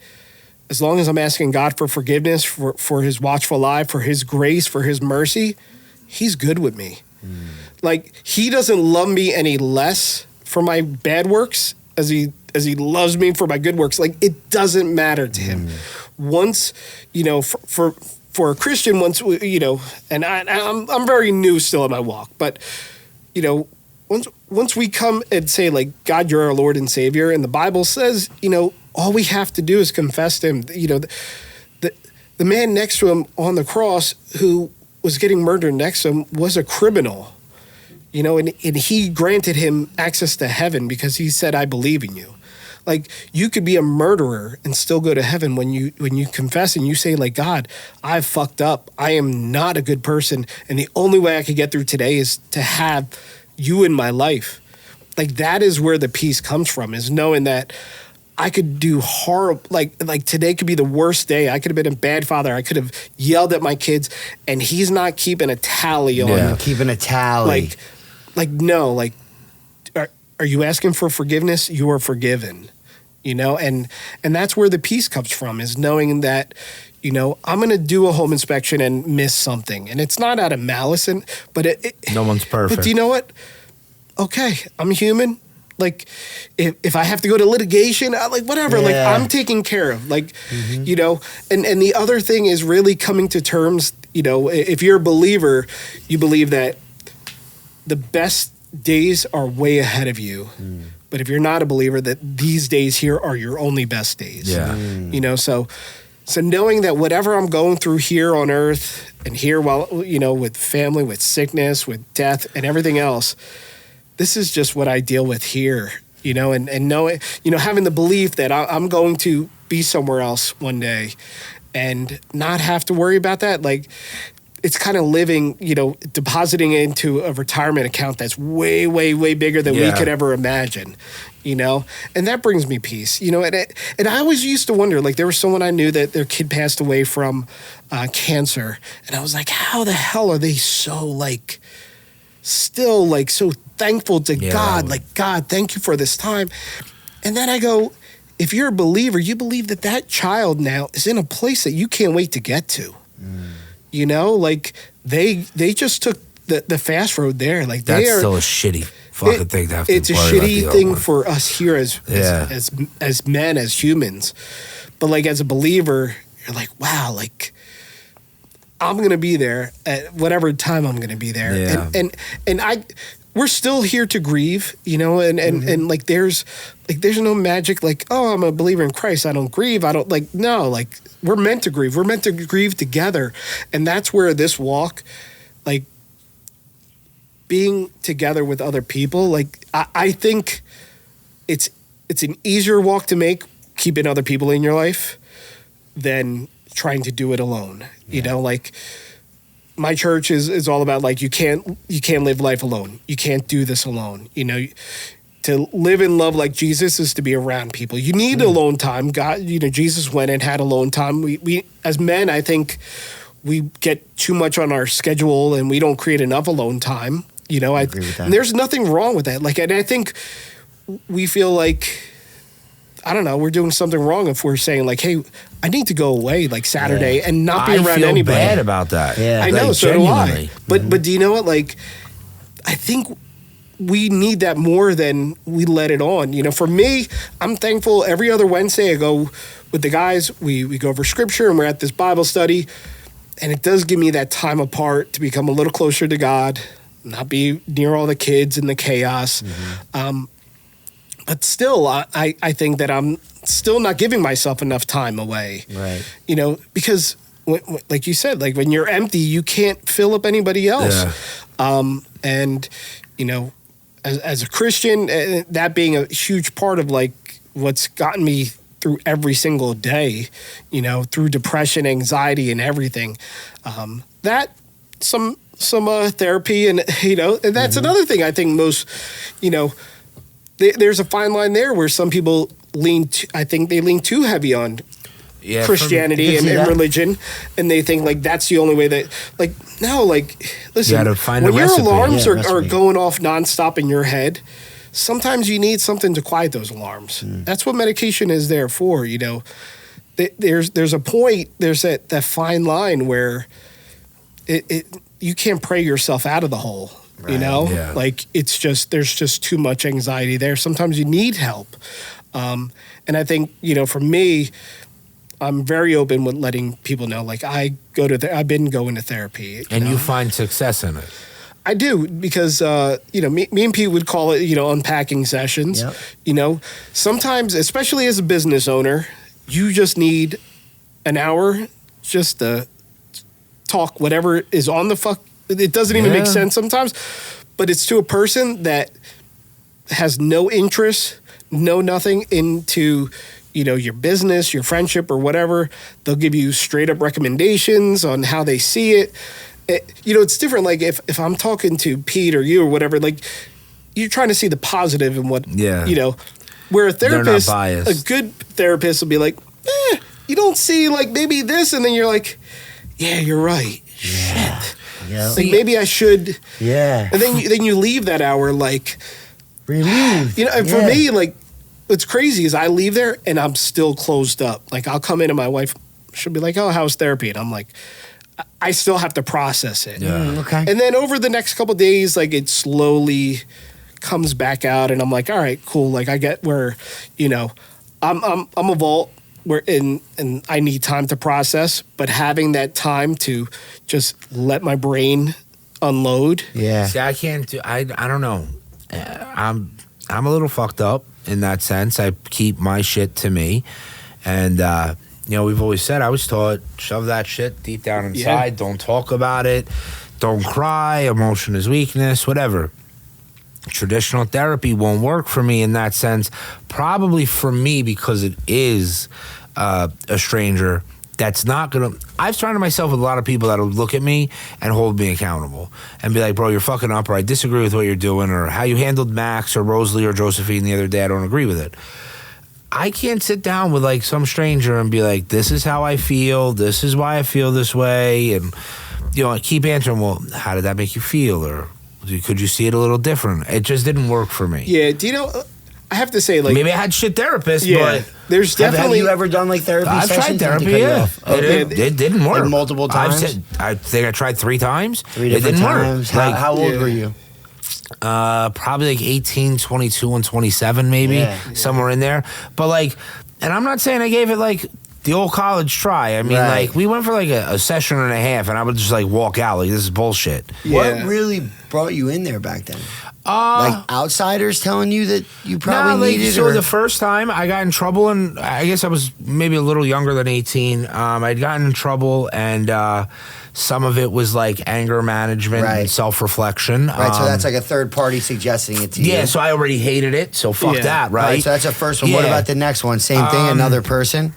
[SPEAKER 1] as long as I'm asking God for forgiveness, for his watchful eye, for his grace, for his mercy, he's good with me. Like, he doesn't love me any less for my bad works as he loves me for my good works. Like, it doesn't matter to him. Once, you know, for a Christian, once, you know, and I'm very new still in my walk, but, you know, once we come and say, like, God, you're our Lord and Savior, and the Bible says, you know, all we have to do is confess to him. You know, the man next to him on the cross who was getting murdered next to him was a criminal, you know, and he granted him access to heaven because he said, I believe in you. Like, you could be a murderer and still go to heaven when you confess and you say, like, God, I've fucked up. I am not a good person, and the only way I could get through today is to have you in my life. Like, that is where the peace comes from, is knowing that I could do horrible, like today could be the worst day. I could have been a bad father. I could have yelled at my kids, and he's not keeping a tally on.
[SPEAKER 2] Keeping a tally.
[SPEAKER 1] Like no, like, are you asking for forgiveness? You are forgiven, you know? And that's where the peace comes from, is knowing that, you know, I'm going to do a home inspection and miss something. And it's not out of malice, but
[SPEAKER 3] no one's perfect.
[SPEAKER 1] But do you know what? Okay, I'm human. Like, if I have to go to litigation, like, whatever, like, I'm taken care of. Like, you know, and the other thing is really coming to terms, you know, if you're a believer, you believe that the best days are way ahead of you. But if you're not a believer, that these days here are your only best days. You know, so knowing that whatever I'm going through here on earth and here, while, you know, with family, with sickness, with death and everything else, this is just what I deal with here, you know, and knowing, you know, having the belief that I'm going to be somewhere else one day and not have to worry about that. Like, it's kind of living, you know, depositing into a retirement account that's way, way, way bigger than we could ever imagine, you know, and that brings me peace, you know, and I always used to wonder, like, there was someone I knew that their kid passed away from cancer, and I was like, how the hell are they so, like, still, like, so thankful to God, like, God, thank you for this time. And then I go, if you're a believer, you believe that child now is in a place that you can't wait to get to. You know, like, they just took the fast road there. Like,
[SPEAKER 3] that's still a shitty fucking thing to have to worry about.
[SPEAKER 1] It's a shitty thing for us here as men, as humans. But, like, as a believer, you're like, wow, like, I'm going to be there at whatever time I'm going to be there.
[SPEAKER 3] Yeah.
[SPEAKER 1] And we're still here to grieve, you know, and like, there's no magic, like, oh, I'm a believer in Christ, I don't grieve. I don't, like, no, like, we're meant to grieve. We're meant to grieve together. And that's where this walk, like, being together with other people, like, I think it's an easier walk to make, keeping other people in your life, than trying to do it alone. You know, like, my church is all about, like, you can't live life alone. You can't do this alone. You know, to live and love like Jesus is to be around people. You need alone time. God, you know, Jesus went and had alone time. We as men, I think we get too much on our schedule and we don't create enough alone time. You know, I agree with that. And there's nothing wrong with that. Like, and I think we feel like, I don't know, we're doing something wrong if we're saying, like, hey, I need to go away, like, Saturday and not be around anybody.
[SPEAKER 3] I feel bad about that.
[SPEAKER 1] Yeah, I know, like, so genuinely. Do I. But do you know what? Like, I think we need that more than we let it on. You know, for me, I'm thankful every other Wednesday I go with the guys, we go over scripture and we're at this Bible study, and it does give me that time apart to become a little closer to God, not be near all the kids and the chaos. But still, I think that I'm still not giving myself enough time away. Right. You know, because, like you said, like, when you're empty, you can't fill up anybody else. Yeah. And, you know, as a Christian, that being a huge part of, like, what's gotten me through every single day, you know, through depression, anxiety, and everything, that some therapy, and, you know, and that's another thing I think most, you know, there's a fine line there where some people lean too heavy on Christianity and religion, and they think, like, that's the only way that, like, no, like, listen, when your alarms are going off nonstop in your head, sometimes you need something to quiet those alarms. That's what medication is there for, you know. there's a point, there's that fine line where you can't pray yourself out of the hole. Right. You know, like there's just too much anxiety there. Sometimes you need help. And I think, for me, I'm very open with letting people know, like I've been going to therapy.
[SPEAKER 3] And you find success in it.
[SPEAKER 1] I do, because, me and Pete would call it, unpacking sessions. Yep. Sometimes, especially as a business owner, you just need an hour just to talk whatever is on the fuck. It doesn't even make sense sometimes, but it's to a person that has no interest, nothing into, your business, your friendship or whatever. They'll give you straight up recommendations on how they see it. It's different. Like if I'm talking to Pete or you or whatever, like you're trying to see the positive in what, where a therapist, a good therapist will be like, you don't see like maybe this. And then you're like, yeah, you're right.
[SPEAKER 2] Yeah.
[SPEAKER 1] Shit. Yeah. Like maybe I should.
[SPEAKER 2] Yeah.
[SPEAKER 1] And then you leave that hour like
[SPEAKER 2] relieved.
[SPEAKER 1] And for me, like what's crazy is I leave there and I'm still closed up. Like I'll come in and my wife she'll be like, "Oh, how's therapy?" And I'm like, I still have to process it.
[SPEAKER 3] Yeah.
[SPEAKER 2] Okay.
[SPEAKER 1] And then over the next couple of days, like it slowly comes back out, and I'm like, all right, cool. Like I get where, I'm a vault. And I need time to process, but having that time to just let my brain unload.
[SPEAKER 2] Yeah.
[SPEAKER 3] See, I can't do. I don't know. I'm a little fucked up in that sense. I keep my shit to me, and we've always said, I was taught, shove that shit deep down inside. Yeah. Don't talk about it. Don't cry. Emotion is weakness. Whatever. Traditional therapy won't work for me in that sense. Probably for me because it is a stranger that's not gonna. I've surrounded myself with a lot of people that'll look at me and hold me accountable and be like, "Bro, you're fucking up," or "I disagree with what you're doing," or "How you handled Max or Rosalie or Josephine the other day, I don't agree with it." I can't sit down with like some stranger and be like, "This is how I feel. This is why I feel this way," and I keep answering, "Well, how did that make you feel?" or "Could you see it a little different?" It just didn't work for me.
[SPEAKER 1] Yeah, do you know? I have to say, like
[SPEAKER 3] maybe I had shit therapists, but
[SPEAKER 1] there's definitely.
[SPEAKER 2] Have you ever done like therapy
[SPEAKER 3] I've
[SPEAKER 2] sessions?
[SPEAKER 3] tried therapy. Yeah, it didn't work.
[SPEAKER 2] Like multiple times.
[SPEAKER 3] I think I tried 3 times.
[SPEAKER 2] 3 different times.
[SPEAKER 3] Work.
[SPEAKER 2] How old were you?
[SPEAKER 3] Probably like 18, 22, and 27, maybe somewhere in there. But like, and I'm not saying I gave it like the old college try. I mean, like we went for like a session and a half, and I would just like walk out like this is bullshit.
[SPEAKER 2] Yeah. What really brought you in there back then? Like outsiders telling you that you probably needed it?
[SPEAKER 3] So the first time I got in trouble, and I guess I was maybe a little younger than 18, I'd gotten in trouble, and some of it was like anger management and self-reflection.
[SPEAKER 2] Right, so that's like a third party suggesting it to you.
[SPEAKER 3] Yeah, so I already hated it, so fuck that, right?
[SPEAKER 2] So that's the first one. What about the next one? Same thing, another person?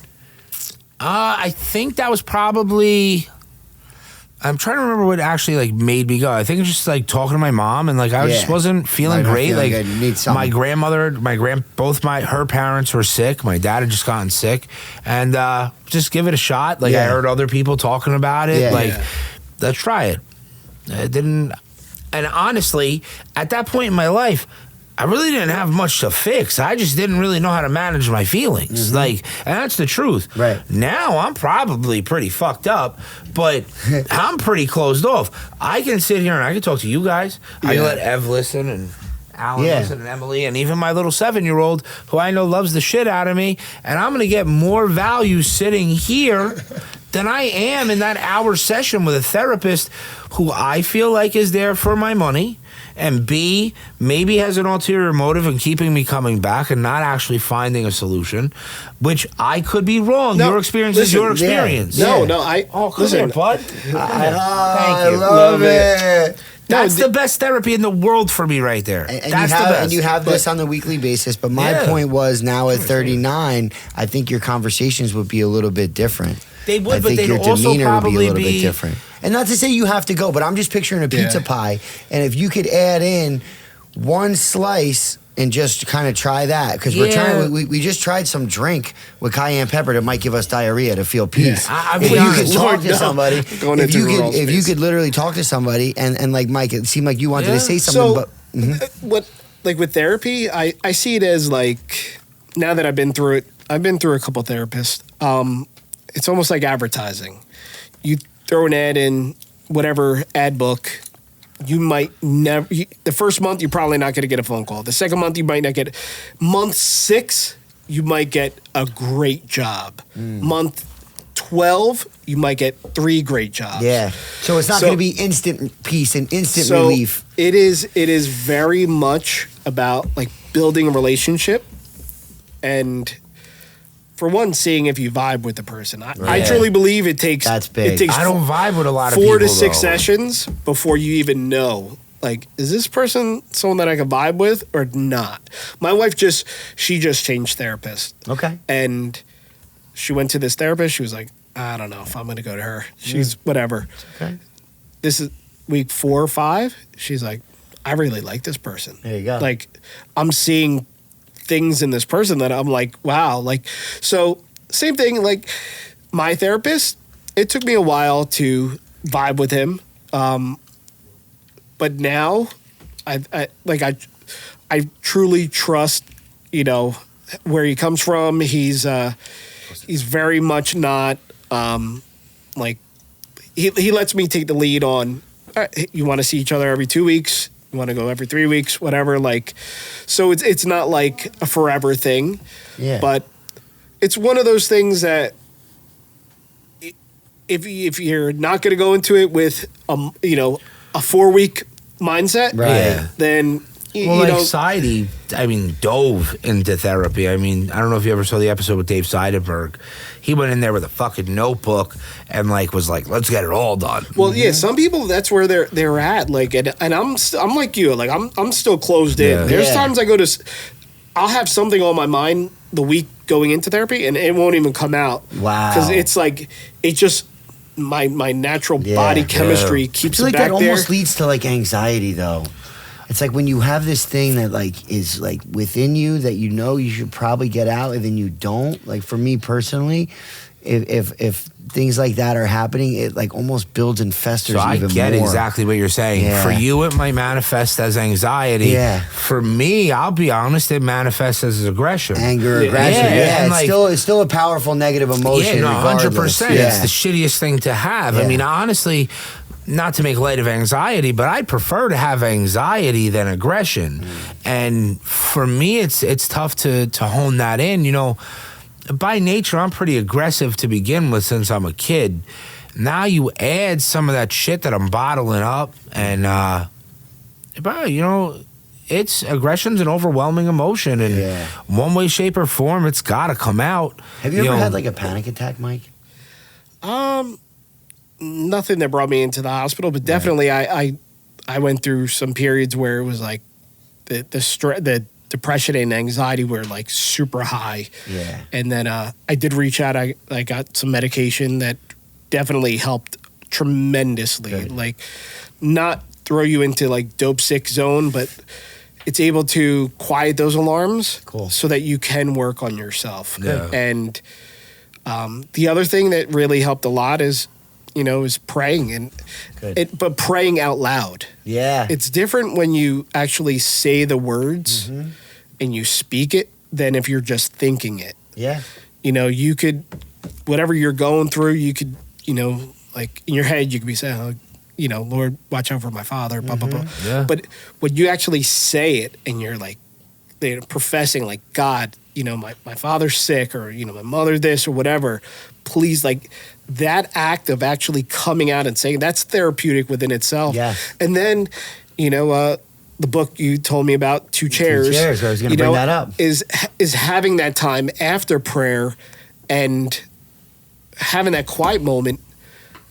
[SPEAKER 3] I think that was probably... I'm trying to remember what actually like made me go. I think it's just like talking to my mom, and like I just wasn't feeling great. Like my grandmother, both her parents were sick. My dad had just gotten sick, and just give it a shot. Like I heard other people talking about it. Let's try it. It didn't, and honestly, at that point in my life, I really didn't have much to fix. I just didn't really know how to manage my feelings. Mm-hmm. Like, and that's the truth.
[SPEAKER 2] Right.
[SPEAKER 3] Now I'm probably pretty fucked up, but I'm pretty closed off. I can sit here and I can talk to you guys. I can let Ev listen and Alan listen and Emily and even my little 7-year-old who I know loves the shit out of me. And I'm going to get more value sitting here than I am in that hour session with a therapist who I feel like is there for my money. And B, maybe has an ulterior motive in keeping me coming back and not actually finding a solution, which I could be wrong.
[SPEAKER 1] No,
[SPEAKER 3] your experience is your experience.
[SPEAKER 1] No,
[SPEAKER 3] come
[SPEAKER 1] listen,
[SPEAKER 3] here, bud.
[SPEAKER 2] Thank you.
[SPEAKER 3] I
[SPEAKER 2] love it.
[SPEAKER 3] That's the best therapy in the world for me right there.
[SPEAKER 2] And
[SPEAKER 3] That's the best.
[SPEAKER 2] And you have this on a weekly basis. But my point was now at 39, I think your conversations would be a little bit different.
[SPEAKER 3] They would, but they'd
[SPEAKER 2] your
[SPEAKER 3] also
[SPEAKER 2] demeanor
[SPEAKER 3] probably
[SPEAKER 2] would be a little bit different. And not to say you have to go, but I'm just picturing a pizza pie. And if you could add in one slice and just kind of try that, because we're trying. We just tried some drink with cayenne pepper that might give us diarrhea to feel peace.
[SPEAKER 3] If you could
[SPEAKER 2] talk to somebody, if you could literally talk to somebody, and like Mike, it seemed like you wanted to say something.
[SPEAKER 1] So, what like with therapy, I see it as like now that I've been through it I've been through a couple therapists. It's almost like advertising. You throw an ad in whatever ad book, you might never. The first month, you're probably not going to get a phone call. The second month, you might not get. Month 6, you might get a great job. Month 12, you might get 3 great jobs.
[SPEAKER 2] Yeah. So it's not going to be instant peace and instant relief.
[SPEAKER 1] It is very much about like building a relationship and, for one, seeing if you vibe with the person. I truly believe it takes.
[SPEAKER 2] That's big.
[SPEAKER 1] It takes
[SPEAKER 3] I don't vibe with a lot of people.
[SPEAKER 1] 4 to 6
[SPEAKER 3] though.
[SPEAKER 1] sessions before you even know. Like, is this person someone that I can vibe with or not? My wife just changed therapists.
[SPEAKER 2] Okay.
[SPEAKER 1] And she went to this therapist. She was like, I don't know if I'm going to go to her. She's whatever.
[SPEAKER 2] Okay.
[SPEAKER 1] This is week 4 or 5. She's like, I really like this person.
[SPEAKER 2] There you go.
[SPEAKER 1] Like, I'm seeing things in this person that I'm like, wow. Like, so same thing, like my therapist, it took me a while to vibe with him. But now I truly trust, where he comes from. He's very much not, like he lets me take the lead on, you want to see each other every 2 weeks. You want to go every 3 weeks, whatever. Like, so it's not like a forever thing.
[SPEAKER 2] Yeah.
[SPEAKER 1] But it's one of those things that if you're not going to go into it with a 4-week mindset,
[SPEAKER 2] Right.
[SPEAKER 1] then
[SPEAKER 3] Seidi, dove into therapy. I don't know if you ever saw the episode with Dave Seidenberg. He went in there with a fucking notebook and was like, let's get it all done.
[SPEAKER 1] Well, yeah, some people, that's where they're at. Like, and I'm like you. Like, I'm still closed in.
[SPEAKER 3] Yeah.
[SPEAKER 1] There's times I go to, I'll have something on my mind the week going into therapy, and it won't even come out.
[SPEAKER 2] Wow.
[SPEAKER 1] Because it's like, it just, my natural body chemistry keeps
[SPEAKER 2] I feel
[SPEAKER 1] it
[SPEAKER 2] like
[SPEAKER 1] back
[SPEAKER 2] that
[SPEAKER 1] there.
[SPEAKER 2] almost leads to anxiety, though. It's like when you have this thing that is within you that you should probably get out, and then you don't. Like for me personally, if things like that are happening, it almost builds and festers
[SPEAKER 3] So I
[SPEAKER 2] even
[SPEAKER 3] get
[SPEAKER 2] more.
[SPEAKER 3] exactly what you're saying.
[SPEAKER 2] Yeah.
[SPEAKER 3] For you, it might manifest as anxiety.
[SPEAKER 2] Yeah.
[SPEAKER 3] For me, I'll be honest, it manifests as aggression.
[SPEAKER 2] Anger, aggression.
[SPEAKER 3] Yeah, and
[SPEAKER 2] it's still a powerful negative emotion.
[SPEAKER 3] Yeah, no,
[SPEAKER 2] regardless.
[SPEAKER 3] 100%.
[SPEAKER 2] Yeah.
[SPEAKER 3] It's the shittiest thing to have.
[SPEAKER 2] Yeah.
[SPEAKER 3] Honestly, not to make light of anxiety, but I prefer to have anxiety than aggression. And for me, it's tough to hone that in. By nature, I'm pretty aggressive to begin with since I'm a kid. Now you add some of that shit that I'm bottling up, and it's aggression's an overwhelming emotion, and one way, shape, or form, it's got to come out.
[SPEAKER 2] Have you ever had a panic attack, Mike?
[SPEAKER 1] Nothing that brought me into the hospital, but definitely I went through some periods where it was like the depression and anxiety were super high.
[SPEAKER 2] Yeah.
[SPEAKER 1] And then I did reach out. I got some medication that definitely helped tremendously.
[SPEAKER 2] Good.
[SPEAKER 1] Like, not throw you into dope sick zone, but it's able to quiet those alarms.
[SPEAKER 2] Cool.
[SPEAKER 1] So that you can work on yourself.
[SPEAKER 3] Yeah.
[SPEAKER 1] And the other thing that really helped a lot is praying but praying out loud.
[SPEAKER 2] Yeah.
[SPEAKER 1] It's different when you actually say the words and you speak it than if you're just thinking it.
[SPEAKER 2] Yeah.
[SPEAKER 1] You could, whatever you're going through, you could, in your head, you could be saying, Lord, watch out for my father, blah, blah, blah.
[SPEAKER 3] Yeah.
[SPEAKER 1] But when you actually say it and you're they're professing God, my father's sick, or, my mother this or whatever, please, that act of actually coming out and saying, that's therapeutic within itself.
[SPEAKER 2] Yeah.
[SPEAKER 1] And then, the book you told me about, Two Chairs.
[SPEAKER 2] Two Chairs, I was going to bring that up.
[SPEAKER 1] Is having that time after prayer and having that quiet moment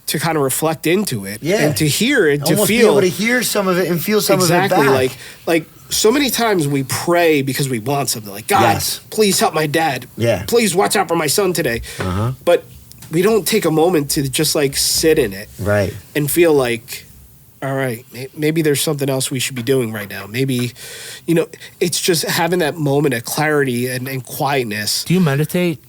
[SPEAKER 1] to kind of reflect into it.
[SPEAKER 2] Yeah.
[SPEAKER 1] And to hear it, to
[SPEAKER 2] Almost
[SPEAKER 1] feel.
[SPEAKER 2] be able to hear some of it and feel some of it back.
[SPEAKER 1] Like so many times we pray because we want something. God,
[SPEAKER 2] Yes.
[SPEAKER 1] please help my dad.
[SPEAKER 2] Yeah.
[SPEAKER 1] Please watch out for my son today.
[SPEAKER 2] Uh-huh.
[SPEAKER 1] But we don't take a moment to just sit in it.
[SPEAKER 2] Right.
[SPEAKER 1] And feel all right, maybe there's something else we should be doing right now. Maybe, it's just having that moment of clarity and quietness.
[SPEAKER 3] Do you meditate?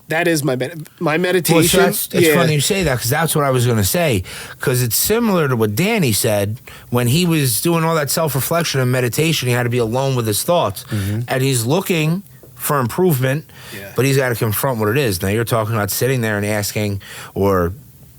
[SPEAKER 1] That is my meditation.
[SPEAKER 3] Well, so it's funny you say that, because that's what I was going to say. Because it's similar to what Danny said when he was doing all that self-reflection and meditation. He had to be alone with his thoughts, and he's looking for improvement, but he's got to confront what it is. Now you're talking about sitting there and asking or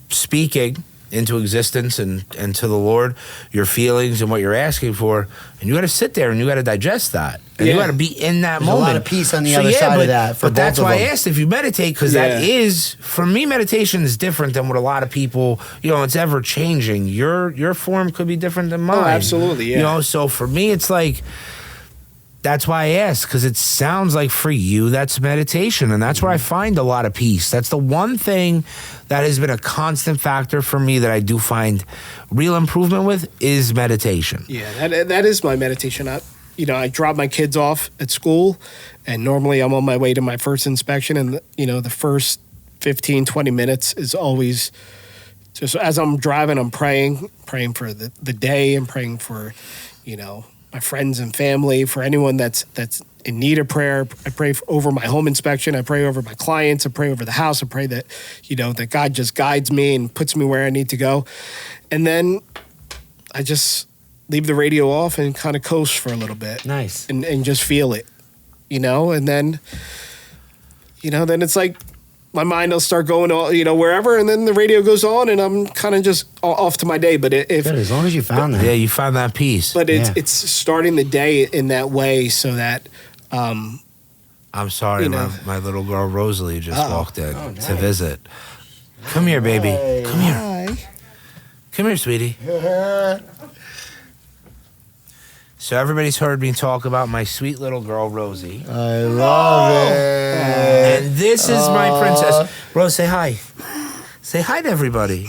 [SPEAKER 3] speaking into existence and to the Lord your feelings and what you're asking for, and you got to sit there and you got to digest that, and you got to be in that moment.
[SPEAKER 2] A lot of peace on the other side of that.
[SPEAKER 3] But that's why I asked if you meditate, because that is, for me, meditation is different than what a lot of people, it's ever changing. Your form could be different than mine.
[SPEAKER 1] Oh, absolutely, yeah.
[SPEAKER 3] So for me, it's like, that's why I asked, because it sounds like for you, that's meditation. And that's where I find a lot of peace. That's the one thing that has been a constant factor for me that I do find real improvement with is meditation.
[SPEAKER 1] Yeah, that is my meditation. I drop my kids off at school, and normally I'm on my way to my first inspection. And, the first 15, 20 minutes is always just as I'm driving, I'm praying for the day and praying for, my friends and family, for anyone that's in need of prayer. I pray over my home inspection. I pray over my clients. I pray over the house. I pray that, that God just guides me and puts me where I need to go. And then I just leave the radio off and kind of coast for a little bit.
[SPEAKER 2] Nice.
[SPEAKER 1] And just feel it, and then, then it's like my mind will start going, wherever, and then the radio goes on, and I'm kind of just off to my day. But
[SPEAKER 2] good, as long as you found that.
[SPEAKER 3] Yeah, you found that peace.
[SPEAKER 1] But it's starting the day in that way so that.
[SPEAKER 3] I'm sorry, my little girl Rosalie just walked in to visit. Come here, baby.
[SPEAKER 2] Hi.
[SPEAKER 3] Come here.
[SPEAKER 1] Hi.
[SPEAKER 3] Come here, sweetie. So everybody's heard me talk about my sweet little girl, Rosie.
[SPEAKER 2] I love it.
[SPEAKER 3] And this is my princess. Rose, say hi. Say hi to everybody.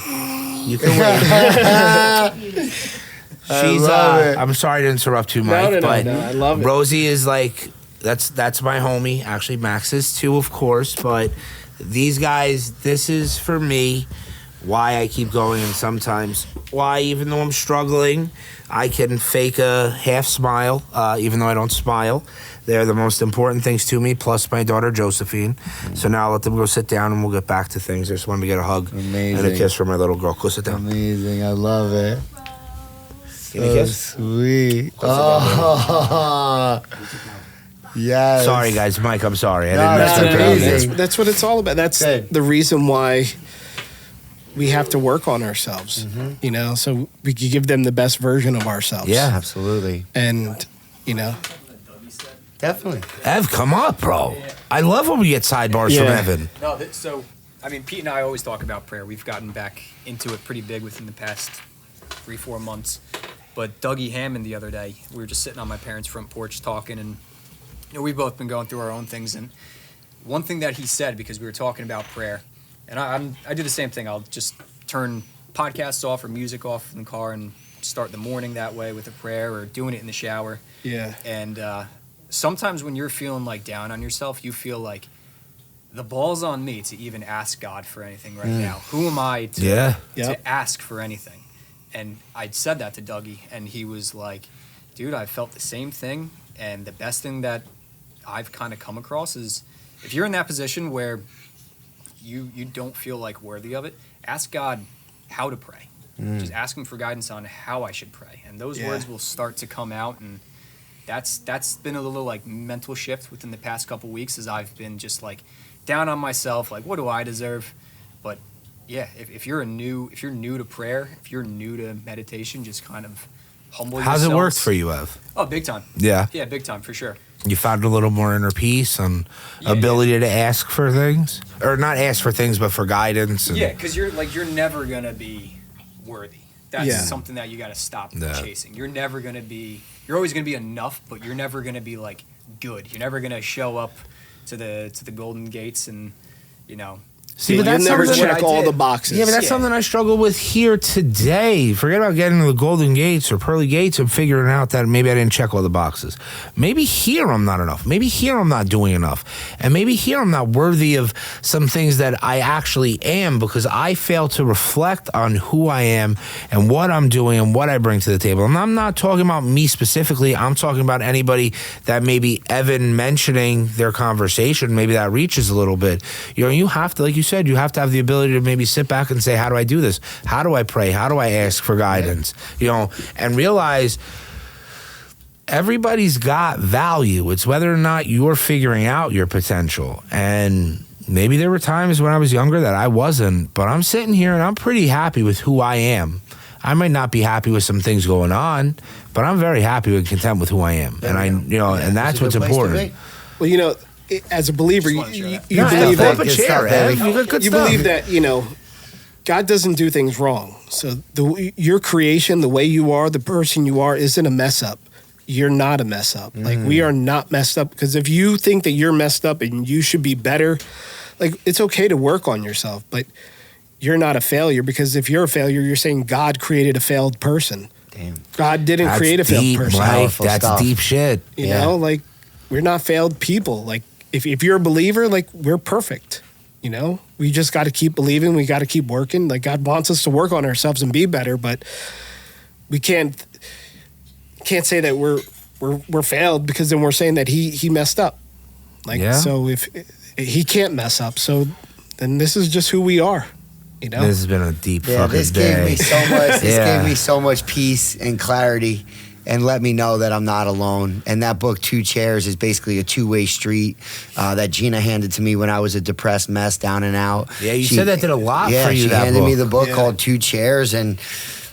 [SPEAKER 3] You can wait. She's, I'm sorry to interrupt you, Mike, but
[SPEAKER 1] I love it.
[SPEAKER 3] Rosie is like, that's my homie. Actually, Max is too, of course, but these guys, this is for me why I keep going, and sometimes why, even though I'm struggling, I can fake a half smile, even though I don't smile. They're the most important things to me, plus my daughter, Josephine. So now I'll let them go sit down, and we'll get back to things. I just wanted to get a hug and a kiss from my little girl. Go sit down.
[SPEAKER 2] Amazing. I love it.
[SPEAKER 3] Give me a kiss.
[SPEAKER 2] Sweet. Oh, yes.
[SPEAKER 3] Sorry, guys. Mike, I'm sorry. I
[SPEAKER 2] No,
[SPEAKER 3] didn't mess
[SPEAKER 2] that's
[SPEAKER 3] up
[SPEAKER 2] amazing.
[SPEAKER 1] That's what it's all about. That's the reason why we have to work on ourselves, so we can give them the best version of ourselves.
[SPEAKER 3] Yeah.
[SPEAKER 2] Absolutely.
[SPEAKER 1] And,
[SPEAKER 2] Definitely.
[SPEAKER 3] Ev, come up, bro. I love when we get sidebars from Evan.
[SPEAKER 7] No, Pete and I always talk about prayer. We've gotten back into it pretty big within the past 3-4 months. But Dougie Hammond the other day, we were just sitting on my parents' front porch talking, and we've both been going through our own things. And one thing that he said, because we were talking about prayer, and I do the same thing. I'll just turn podcasts off or music off in the car and start the morning that way with a prayer, or doing it in the shower.
[SPEAKER 1] Yeah.
[SPEAKER 7] And sometimes when you're feeling like down on yourself, you feel like the ball's on me to even ask God for anything right now. Who am I to ask for anything? And I said that to Dougie, and he was like, dude, I felt the same thing. And the best thing that I've kind of come across is, if you're in that position where you don't feel like worthy of it, ask God how to pray. Just ask him for guidance on how I should pray. And those words will start to come out. And that's been a little like mental shift within the past couple weeks, as I've been just like down on myself, like, what do I deserve? But yeah, if you're new to prayer, if you're new to meditation, just kind of humble yourself.
[SPEAKER 3] How's it worked for you, Ev?
[SPEAKER 7] Oh, big time.
[SPEAKER 3] Yeah.
[SPEAKER 7] Yeah, big time, for sure.
[SPEAKER 3] You found a little more inner peace and ability to ask for things? Or not ask for things, but for guidance? And
[SPEAKER 7] because you're never going to be worthy. That's something that you got to stop chasing. You're always going to be enough, but you're never going to be like good. You're never going to show up to the golden gates and,
[SPEAKER 3] See, but that's
[SPEAKER 1] never
[SPEAKER 3] something
[SPEAKER 1] check all the boxes.
[SPEAKER 3] Yeah, but that's something I struggle with here today. Forget about getting to the golden gates or pearly gates and figuring out that maybe I didn't check all the boxes. Maybe here I'm not enough. Maybe here I'm not doing enough. And maybe here I'm not worthy of some things that I actually am, because I fail to reflect on who I am and what I'm doing and what I bring to the table. And I'm not talking about me specifically. I'm talking about anybody that maybe Evan mentioning their conversation, maybe that reaches a little bit. You have to, like you said, you have to have the ability to maybe sit back and say, how do I do this? How do I pray? How do I ask for guidance? And realize everybody's got value. It's whether or not you're figuring out your potential. And maybe there were times when I was younger that I wasn't, but I'm sitting here and I'm pretty happy with who I am. I might not be happy with some things going on, but I'm very happy and content with who I am. And and that's what's important.
[SPEAKER 1] Well, as a believer, you believe that, God doesn't do things wrong. So your creation, the way you are, the person you are, isn't a mess up. You're not a mess up. Like, we are not messed up. Because if you think that you're messed up and you should be better, like, it's okay to work on yourself, but you're not a failure. Because if you're a failure, you're saying God created a failed person.
[SPEAKER 2] Damn.
[SPEAKER 1] God didn't create a failed person.
[SPEAKER 3] That's deep shit.
[SPEAKER 1] You know, like, we're not failed people. Like, if you're a believer, like, we're perfect. We just got to keep believing. We got to keep working. Like, God wants us to work on ourselves and be better, but we can't say that we're failed, because then we're saying that he messed up. So if he can't mess up, so then this is just who we are. This
[SPEAKER 3] has been a deep fucking
[SPEAKER 2] this
[SPEAKER 3] day.
[SPEAKER 2] Gave me so much. This gave me so much peace and clarity, and let me know that I'm not alone. And that book, Two Chairs, is basically a two-way street that Gina handed to me when I was a depressed mess, down and out.
[SPEAKER 3] Yeah, you said that did a lot for you.
[SPEAKER 2] She handed me the book called Two Chairs, and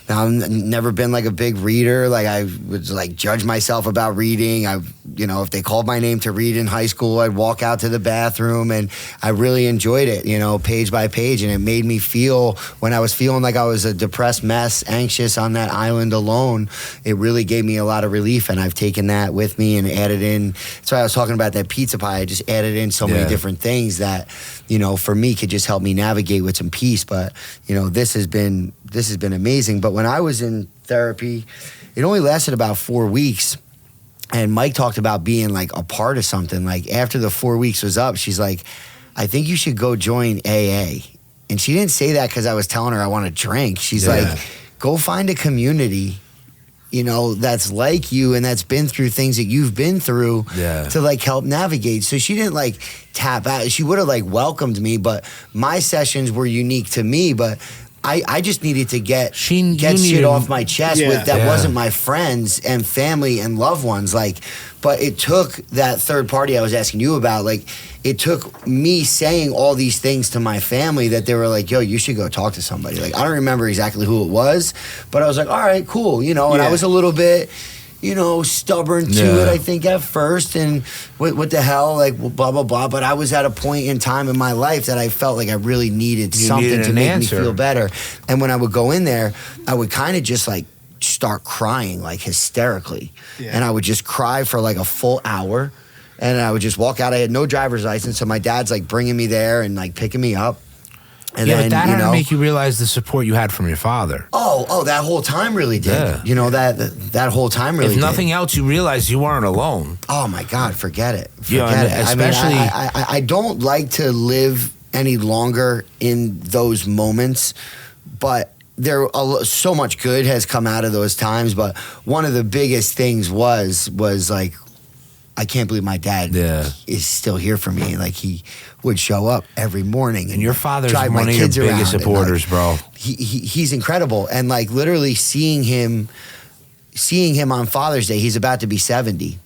[SPEAKER 2] I've never been like a big reader. Like, I would like judge myself about reading. If they called my name to read in high school, I'd walk out to the bathroom, and I really enjoyed it, page by page. And it made me feel, when I was feeling like I was a depressed mess, anxious on that island alone, it really gave me a lot of relief. And I've taken that with me and added in. That's why I was talking about that pizza pie. I just added in so many different things that, for me could just help me navigate with some peace. But, this has been amazing. But when I was in therapy, it only lasted about 4 weeks. And Mike talked about being like a part of something. Like, after the 4 weeks was up, she's like, I think you should go join AA. And she didn't say that because I was telling her I want to drink. She's like, go find a community, that's like you and that's been through things that you've been through to like help navigate. So she didn't like tap out. She would have like welcomed me, but my sessions were unique to me. But I just needed to get shit off my chest with that wasn't my friends and family and loved ones. Like, but it took that third party I was asking you about. Like, it took me saying all these things to my family that they were like, yo, you should go talk to somebody. Like, I don't remember exactly who it was, but I was like, all right, cool. And I was a little bit, stubborn to it, I think, at first. And what the hell, like, blah, blah, blah. But I was at a point in time in my life that I felt like I really needed something to make me feel better. And when I would go in there, I would kind of just like start crying, like hysterically. And I would just cry for like a full hour. And I would just walk out. I had no driver's license, so my dad's like bringing me there and like picking me up. And then,
[SPEAKER 3] but that had to make you realize the support you had from your father.
[SPEAKER 2] Oh, that whole time really did. That whole time really did.
[SPEAKER 3] If nothing else, you realized you weren't alone.
[SPEAKER 2] Oh my God, forget it.
[SPEAKER 3] Especially,
[SPEAKER 2] I don't like to live any longer in those moments, but so much good has come out of those times. But one of the biggest things was like, I can't believe my dad is still here for me. Like, he would show up every morning.
[SPEAKER 3] And your father's one of your biggest supporters, bro.
[SPEAKER 2] He's incredible. And like, literally seeing him on Father's Day, he's about to be 70.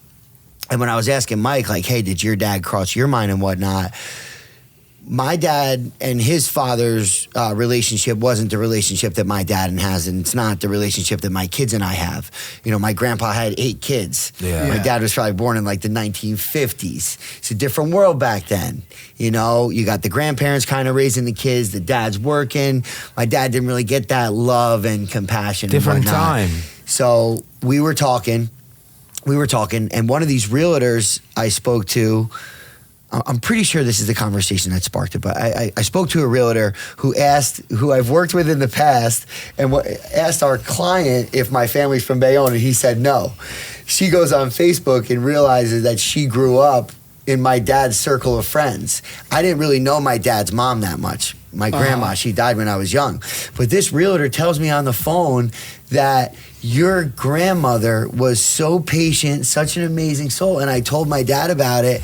[SPEAKER 2] And when I was asking Mike, like, hey, did your dad cross your mind and whatnot? My dad and his father's relationship wasn't the relationship that my dad has, and it's not the relationship that my kids and I have. My grandpa had 8 kids. My dad was probably born in like the 1950s. It's a different world back then. You got the grandparents kind of raising the kids, the dad's working. My dad didn't really get that love and compassion.
[SPEAKER 3] Different time.
[SPEAKER 2] So we were talking, and one of these realtors I spoke to, I'm pretty sure this is the conversation that sparked it, but I spoke to a realtor who I've worked with in the past, and asked our client if my family's from Bayonne, and he said no. She goes on Facebook and realizes that she grew up in my dad's circle of friends. I didn't really know my dad's mom that much. My grandma, she died when I was young. But this realtor tells me on the phone that your grandmother was so patient, such an amazing soul. And I told my dad about it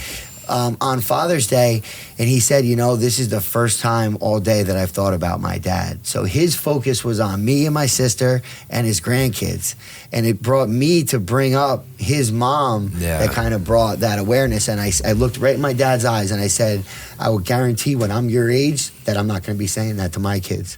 [SPEAKER 2] on Father's Day, and he said, this is the first time all day that I've thought about my dad. So his focus was on me and my sister and his grandkids. And it brought me to bring up his mom that kind of brought that awareness. And I looked right in my dad's eyes and I said, I will guarantee when I'm your age that I'm not going to be saying that to my kids.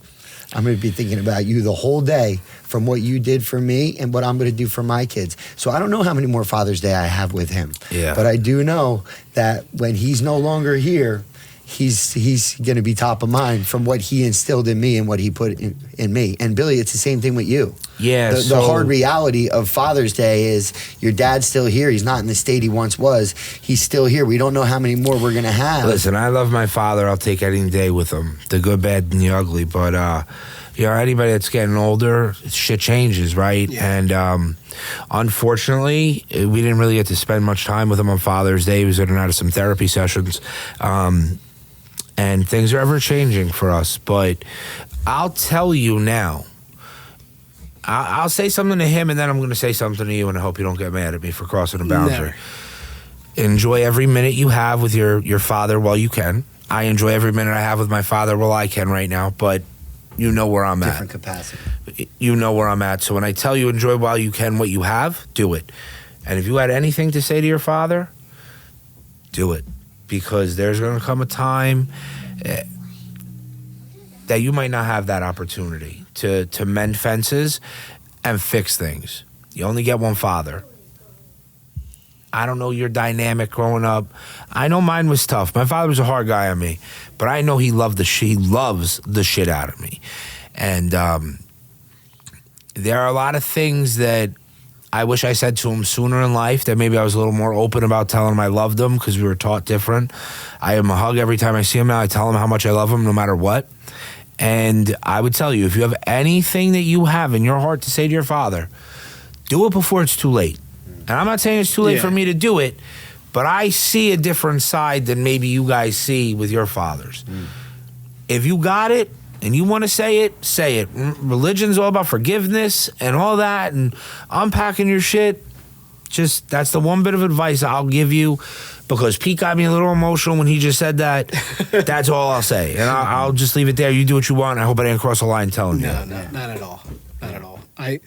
[SPEAKER 2] I'm going to be thinking about you the whole day from what you did for me and what I'm going to do for my kids. So I don't know how many more Father's Day I have with him. Yeah. But I do know that when he's no longer here, he's going to be top of mind from what he instilled in me and what he put in me. And Billy, it's the same thing with you. Yeah. The hard reality of Father's Day is your dad's still here. He's not in the state he once was. He's still here. We don't know how many more we're going to have.
[SPEAKER 3] Listen, I love my father. I'll take any day with him, the good, bad, and the ugly. But, anybody that's getting older, shit changes, right? Yeah. And unfortunately, we didn't really get to spend much time with him on Father's Day. He was in and out of some therapy sessions. And things are ever changing for us. But I'll tell you now, I'll say something to him and then I'm going to say something to you, and I hope you don't get mad at me for crossing a boundary. No. Enjoy every minute you have with your father while you can. I enjoy every minute I have with my father while I can right now, but you know where I'm at.
[SPEAKER 2] Different capacity.
[SPEAKER 3] You know where I'm at. So when I tell you enjoy while you can what you have, do it. And if you had anything to say to your father, do it. Because there's going to come a time that you might not have that opportunity to mend fences and fix things. You only get one father. I don't know your dynamic growing up. I know mine was tough. My father was a hard guy on me, but I know he loves the shit out of me. And there are a lot of things that I wish I said to him sooner in life, that maybe I was a little more open about telling him I loved him, because we were taught different. I give him a hug every time I see him now. I tell him how much I love him no matter what. And I would tell you, if you have anything that you have in your heart to say to your father, do it before it's too late. And I'm not saying it's too late for me to do it, but I see a different side than maybe you guys see with your fathers. If you got it, and you want to say it, say it. Religion's all about forgiveness and all that, and unpacking your shit. Just, that's the one bit of advice I'll give you, because Pete got me a little emotional when he just said that. That's all I'll say. And I'll just leave it there. You do what you want. I hope I didn't cross a line telling you.
[SPEAKER 1] No, not at all. Not at all. I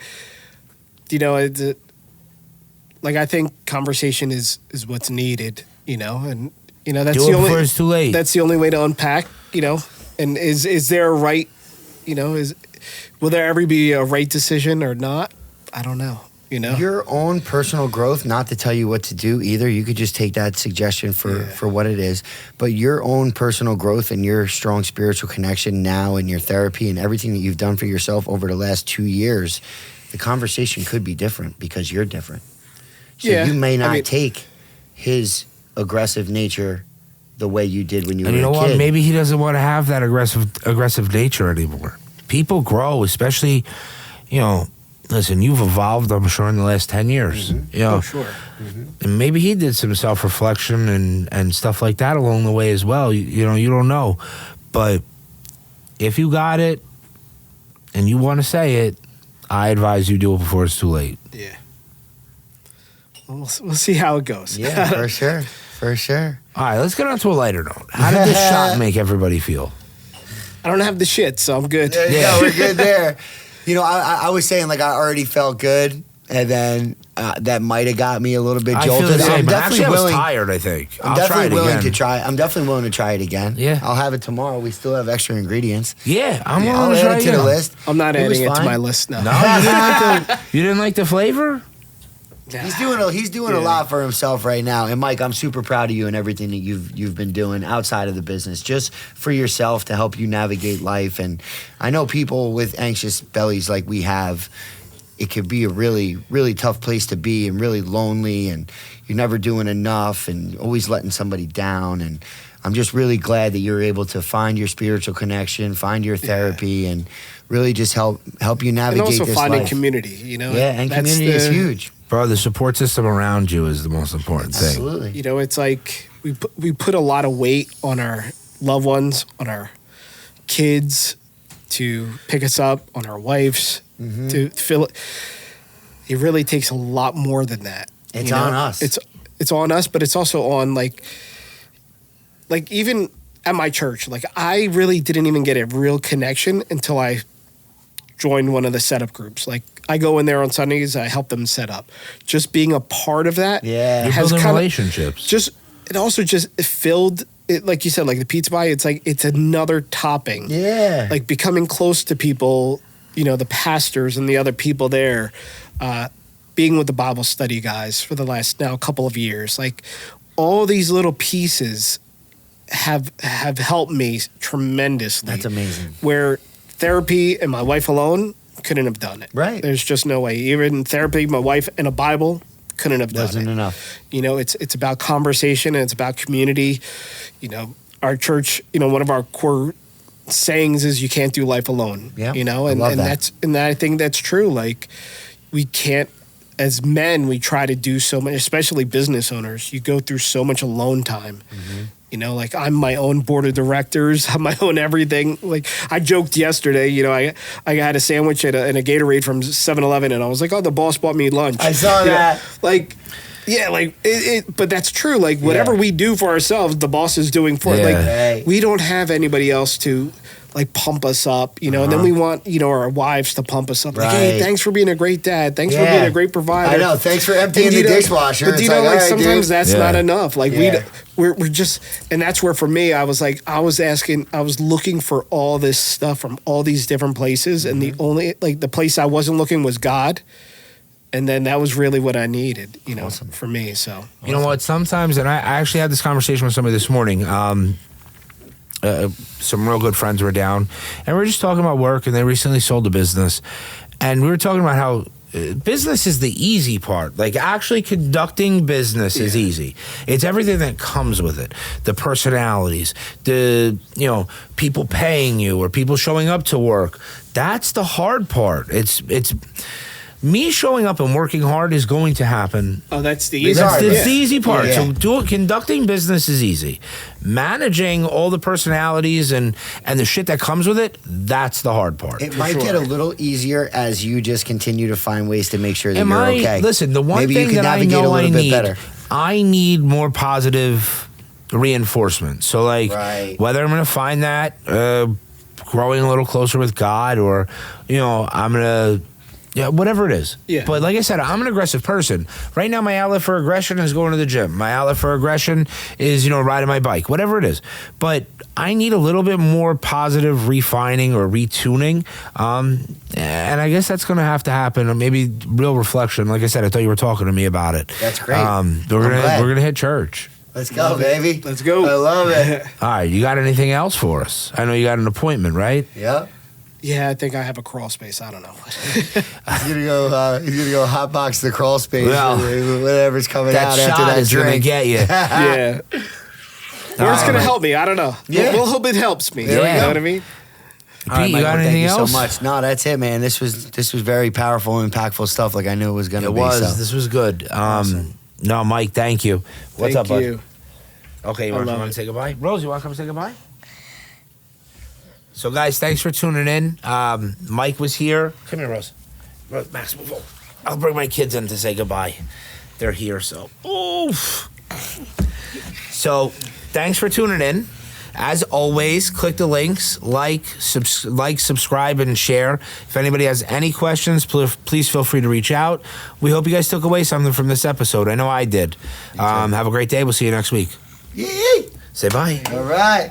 [SPEAKER 1] think conversation is what's needed, and that's
[SPEAKER 3] do
[SPEAKER 1] the
[SPEAKER 3] it
[SPEAKER 1] only.
[SPEAKER 3] Before it's too late.
[SPEAKER 1] That's the only way to unpack, And is there a right, will there ever be a right decision or not? I don't know,
[SPEAKER 2] Your own personal growth, not to tell you what to do either. You could just take that suggestion for what it is. But your own personal growth and your strong spiritual connection now and your therapy and everything that you've done for yourself over the last 2 years, the conversation could be different because you're different. So you may not take his aggressive nature the way you did when you were a kid. And you know what?
[SPEAKER 3] Maybe he doesn't want to have that aggressive nature anymore. People grow, especially, listen, you've evolved, I'm sure, in the last 10 years.
[SPEAKER 1] Mm-hmm. Oh, sure. Mm-hmm.
[SPEAKER 3] And maybe he did some self-reflection and stuff like that along the way as well. You don't know. But if you got it and you want to say it, I advise you do it before it's too late.
[SPEAKER 1] Yeah. We'll see how it goes.
[SPEAKER 2] Yeah, for sure. For sure.
[SPEAKER 3] All right, let's get on to a lighter note. How did this shot make everybody feel?
[SPEAKER 1] I don't have the shit, so I'm good.
[SPEAKER 2] Yeah, we're good there. I was saying, I already felt good, and then that might have got me a little bit jolted.
[SPEAKER 3] I feel the same.
[SPEAKER 2] I
[SPEAKER 3] was tired, I think.
[SPEAKER 2] I'm definitely willing to try it again.
[SPEAKER 3] Yeah.
[SPEAKER 2] I'll have it tomorrow. We still have extra ingredients.
[SPEAKER 3] Yeah, I'm willing to try it
[SPEAKER 2] to the list.
[SPEAKER 1] I'm not adding it to my list now.
[SPEAKER 3] No, you didn't like the flavor?
[SPEAKER 2] He's doing a lot for himself right now. And Mike, I'm super proud of you and everything that you've been doing outside of the business, just for yourself, to help you navigate life. And I know people with anxious bellies like we have, it could be a really, really tough place to be, and really lonely, and you're never doing enough and always letting somebody down. And I'm just really glad that you're able to find your spiritual connection, find your therapy, and really just help you navigate this life.
[SPEAKER 1] And also finding community,
[SPEAKER 2] Yeah, and community is huge.
[SPEAKER 3] Bro, the support system around you is the most important thing.
[SPEAKER 2] Absolutely.
[SPEAKER 1] It's like we put a lot of weight on our loved ones, on our kids to pick us up, on our wives to fill it. It really takes a lot more than that.
[SPEAKER 2] It's on us.
[SPEAKER 1] It's on us, but it's also on like even at my church, like I really didn't even get a real connection until I joined one of the setup groups. Like I go in there on Sundays, I help them set up. Just being a part of that,
[SPEAKER 3] You're building relationships.
[SPEAKER 1] It filled it, like you said, like the pizza pie. It's like it's another topping.
[SPEAKER 2] Yeah,
[SPEAKER 1] like becoming close to people. You know, the pastors and the other people there. Being with the Bible study guys for the last now couple of years, like all these little pieces have helped me tremendously.
[SPEAKER 2] That's amazing.
[SPEAKER 1] Where therapy and my wife alone couldn't have done it.
[SPEAKER 2] Right.
[SPEAKER 1] There's just no way. Even therapy, my wife and a Bible couldn't have done it.
[SPEAKER 2] Wasn't enough.
[SPEAKER 1] You know, it's about conversation and it's about community. You know, our church, you know, one of our core sayings is you can't do life alone.
[SPEAKER 2] Yeah.
[SPEAKER 1] You know, and I think that's true. Like we can't, as men, we try to do so much, especially business owners. You go through so much alone time. Mm-hmm. You know, like I'm my own board of directors, I'm my own everything. Like I joked yesterday, you know, I had a sandwich and a Gatorade from 7-Eleven and I was like, oh, the boss bought me lunch.
[SPEAKER 2] I saw that.
[SPEAKER 1] Like, yeah, like but that's true. Like whatever we do for ourselves, the boss is doing for it. Like we don't have anybody else to like pump us up, you know, and then we want, you know, our wives to pump us up. Like, hey, thanks for being a great dad. Thanks for being a great provider.
[SPEAKER 2] I know. Thanks for emptying the dishwasher.
[SPEAKER 1] But you know, like sometimes that's not enough. Like we're just, and that's where for me, I was looking for all this stuff from all these different places. And the only, like the place I wasn't looking was God. And then that was really what I needed, you know, for me. So,
[SPEAKER 3] you know what, sometimes, and I actually had this conversation with somebody this morning, some real good friends were down, and we were just talking about work, and they recently sold a business, and we were talking about how business is the easy part. Like actually conducting business is easy. It's everything that comes with it. The personalities, the, you know, people paying you or people showing up to work. That's the hard part. It's me showing up and working hard is going to happen.
[SPEAKER 1] Oh, that's the easy
[SPEAKER 3] part.
[SPEAKER 1] part.
[SPEAKER 3] That's the easy part. So conducting business is easy. Managing all the personalities and the shit that comes with it, that's the hard part.
[SPEAKER 2] It might get a little easier as you just continue to find ways to make sure that you're okay.
[SPEAKER 3] Listen, the one thing that I know I need more positive reinforcement. So like whether I'm going to find that growing a little closer with God or, you know, I'm going to, yeah, whatever it is. Yeah. But like I said, I'm an aggressive person. Right now, my outlet for aggression is going to the gym. My outlet for aggression is, you know, riding my bike, whatever it is. But I need a little bit more positive refining or retuning. And I guess that's going to have to happen. Or maybe real reflection. Like I said, I thought you were talking to me about it.
[SPEAKER 2] That's great.
[SPEAKER 3] We're gonna hit church.
[SPEAKER 2] Let's go, baby.
[SPEAKER 1] Let's go.
[SPEAKER 2] I love it.
[SPEAKER 3] All right. You got anything else for us? I know you got an appointment, right?
[SPEAKER 2] Yeah.
[SPEAKER 1] Yeah, I think I have a crawl space. I don't know.
[SPEAKER 2] He's gonna go hotbox the crawl space. Well, whatever's coming out after that
[SPEAKER 3] is
[SPEAKER 2] drink.
[SPEAKER 3] Gonna get you.
[SPEAKER 1] Yeah. Or it's gonna help me. I don't know. Yeah. We'll hope it helps me.
[SPEAKER 2] Yeah.
[SPEAKER 1] You know what I mean?
[SPEAKER 3] Pete, you got anything else?
[SPEAKER 2] Thank you so much. No, that's it, man. This was very powerful and impactful stuff. Like I knew it was gonna be.
[SPEAKER 3] It was.
[SPEAKER 2] So.
[SPEAKER 3] This was good.
[SPEAKER 2] Awesome.
[SPEAKER 3] No, Mike, thank you. What's up, bud?
[SPEAKER 1] Thank you.
[SPEAKER 3] Okay, you want to say goodbye? Rose, you want to come say goodbye? So, guys, thanks for tuning in. Mike was here. Come here, Rose. Max, move over. I'll bring my kids in to say goodbye. They're here, so. Oof. So, thanks for tuning in. As always, click the links, like, subscribe, and share. If anybody has any questions, please feel free to reach out. We hope you guys took away something from this episode. I know I did. Have a great day. We'll see you next week.
[SPEAKER 2] Yee!
[SPEAKER 3] Say bye.
[SPEAKER 2] All right.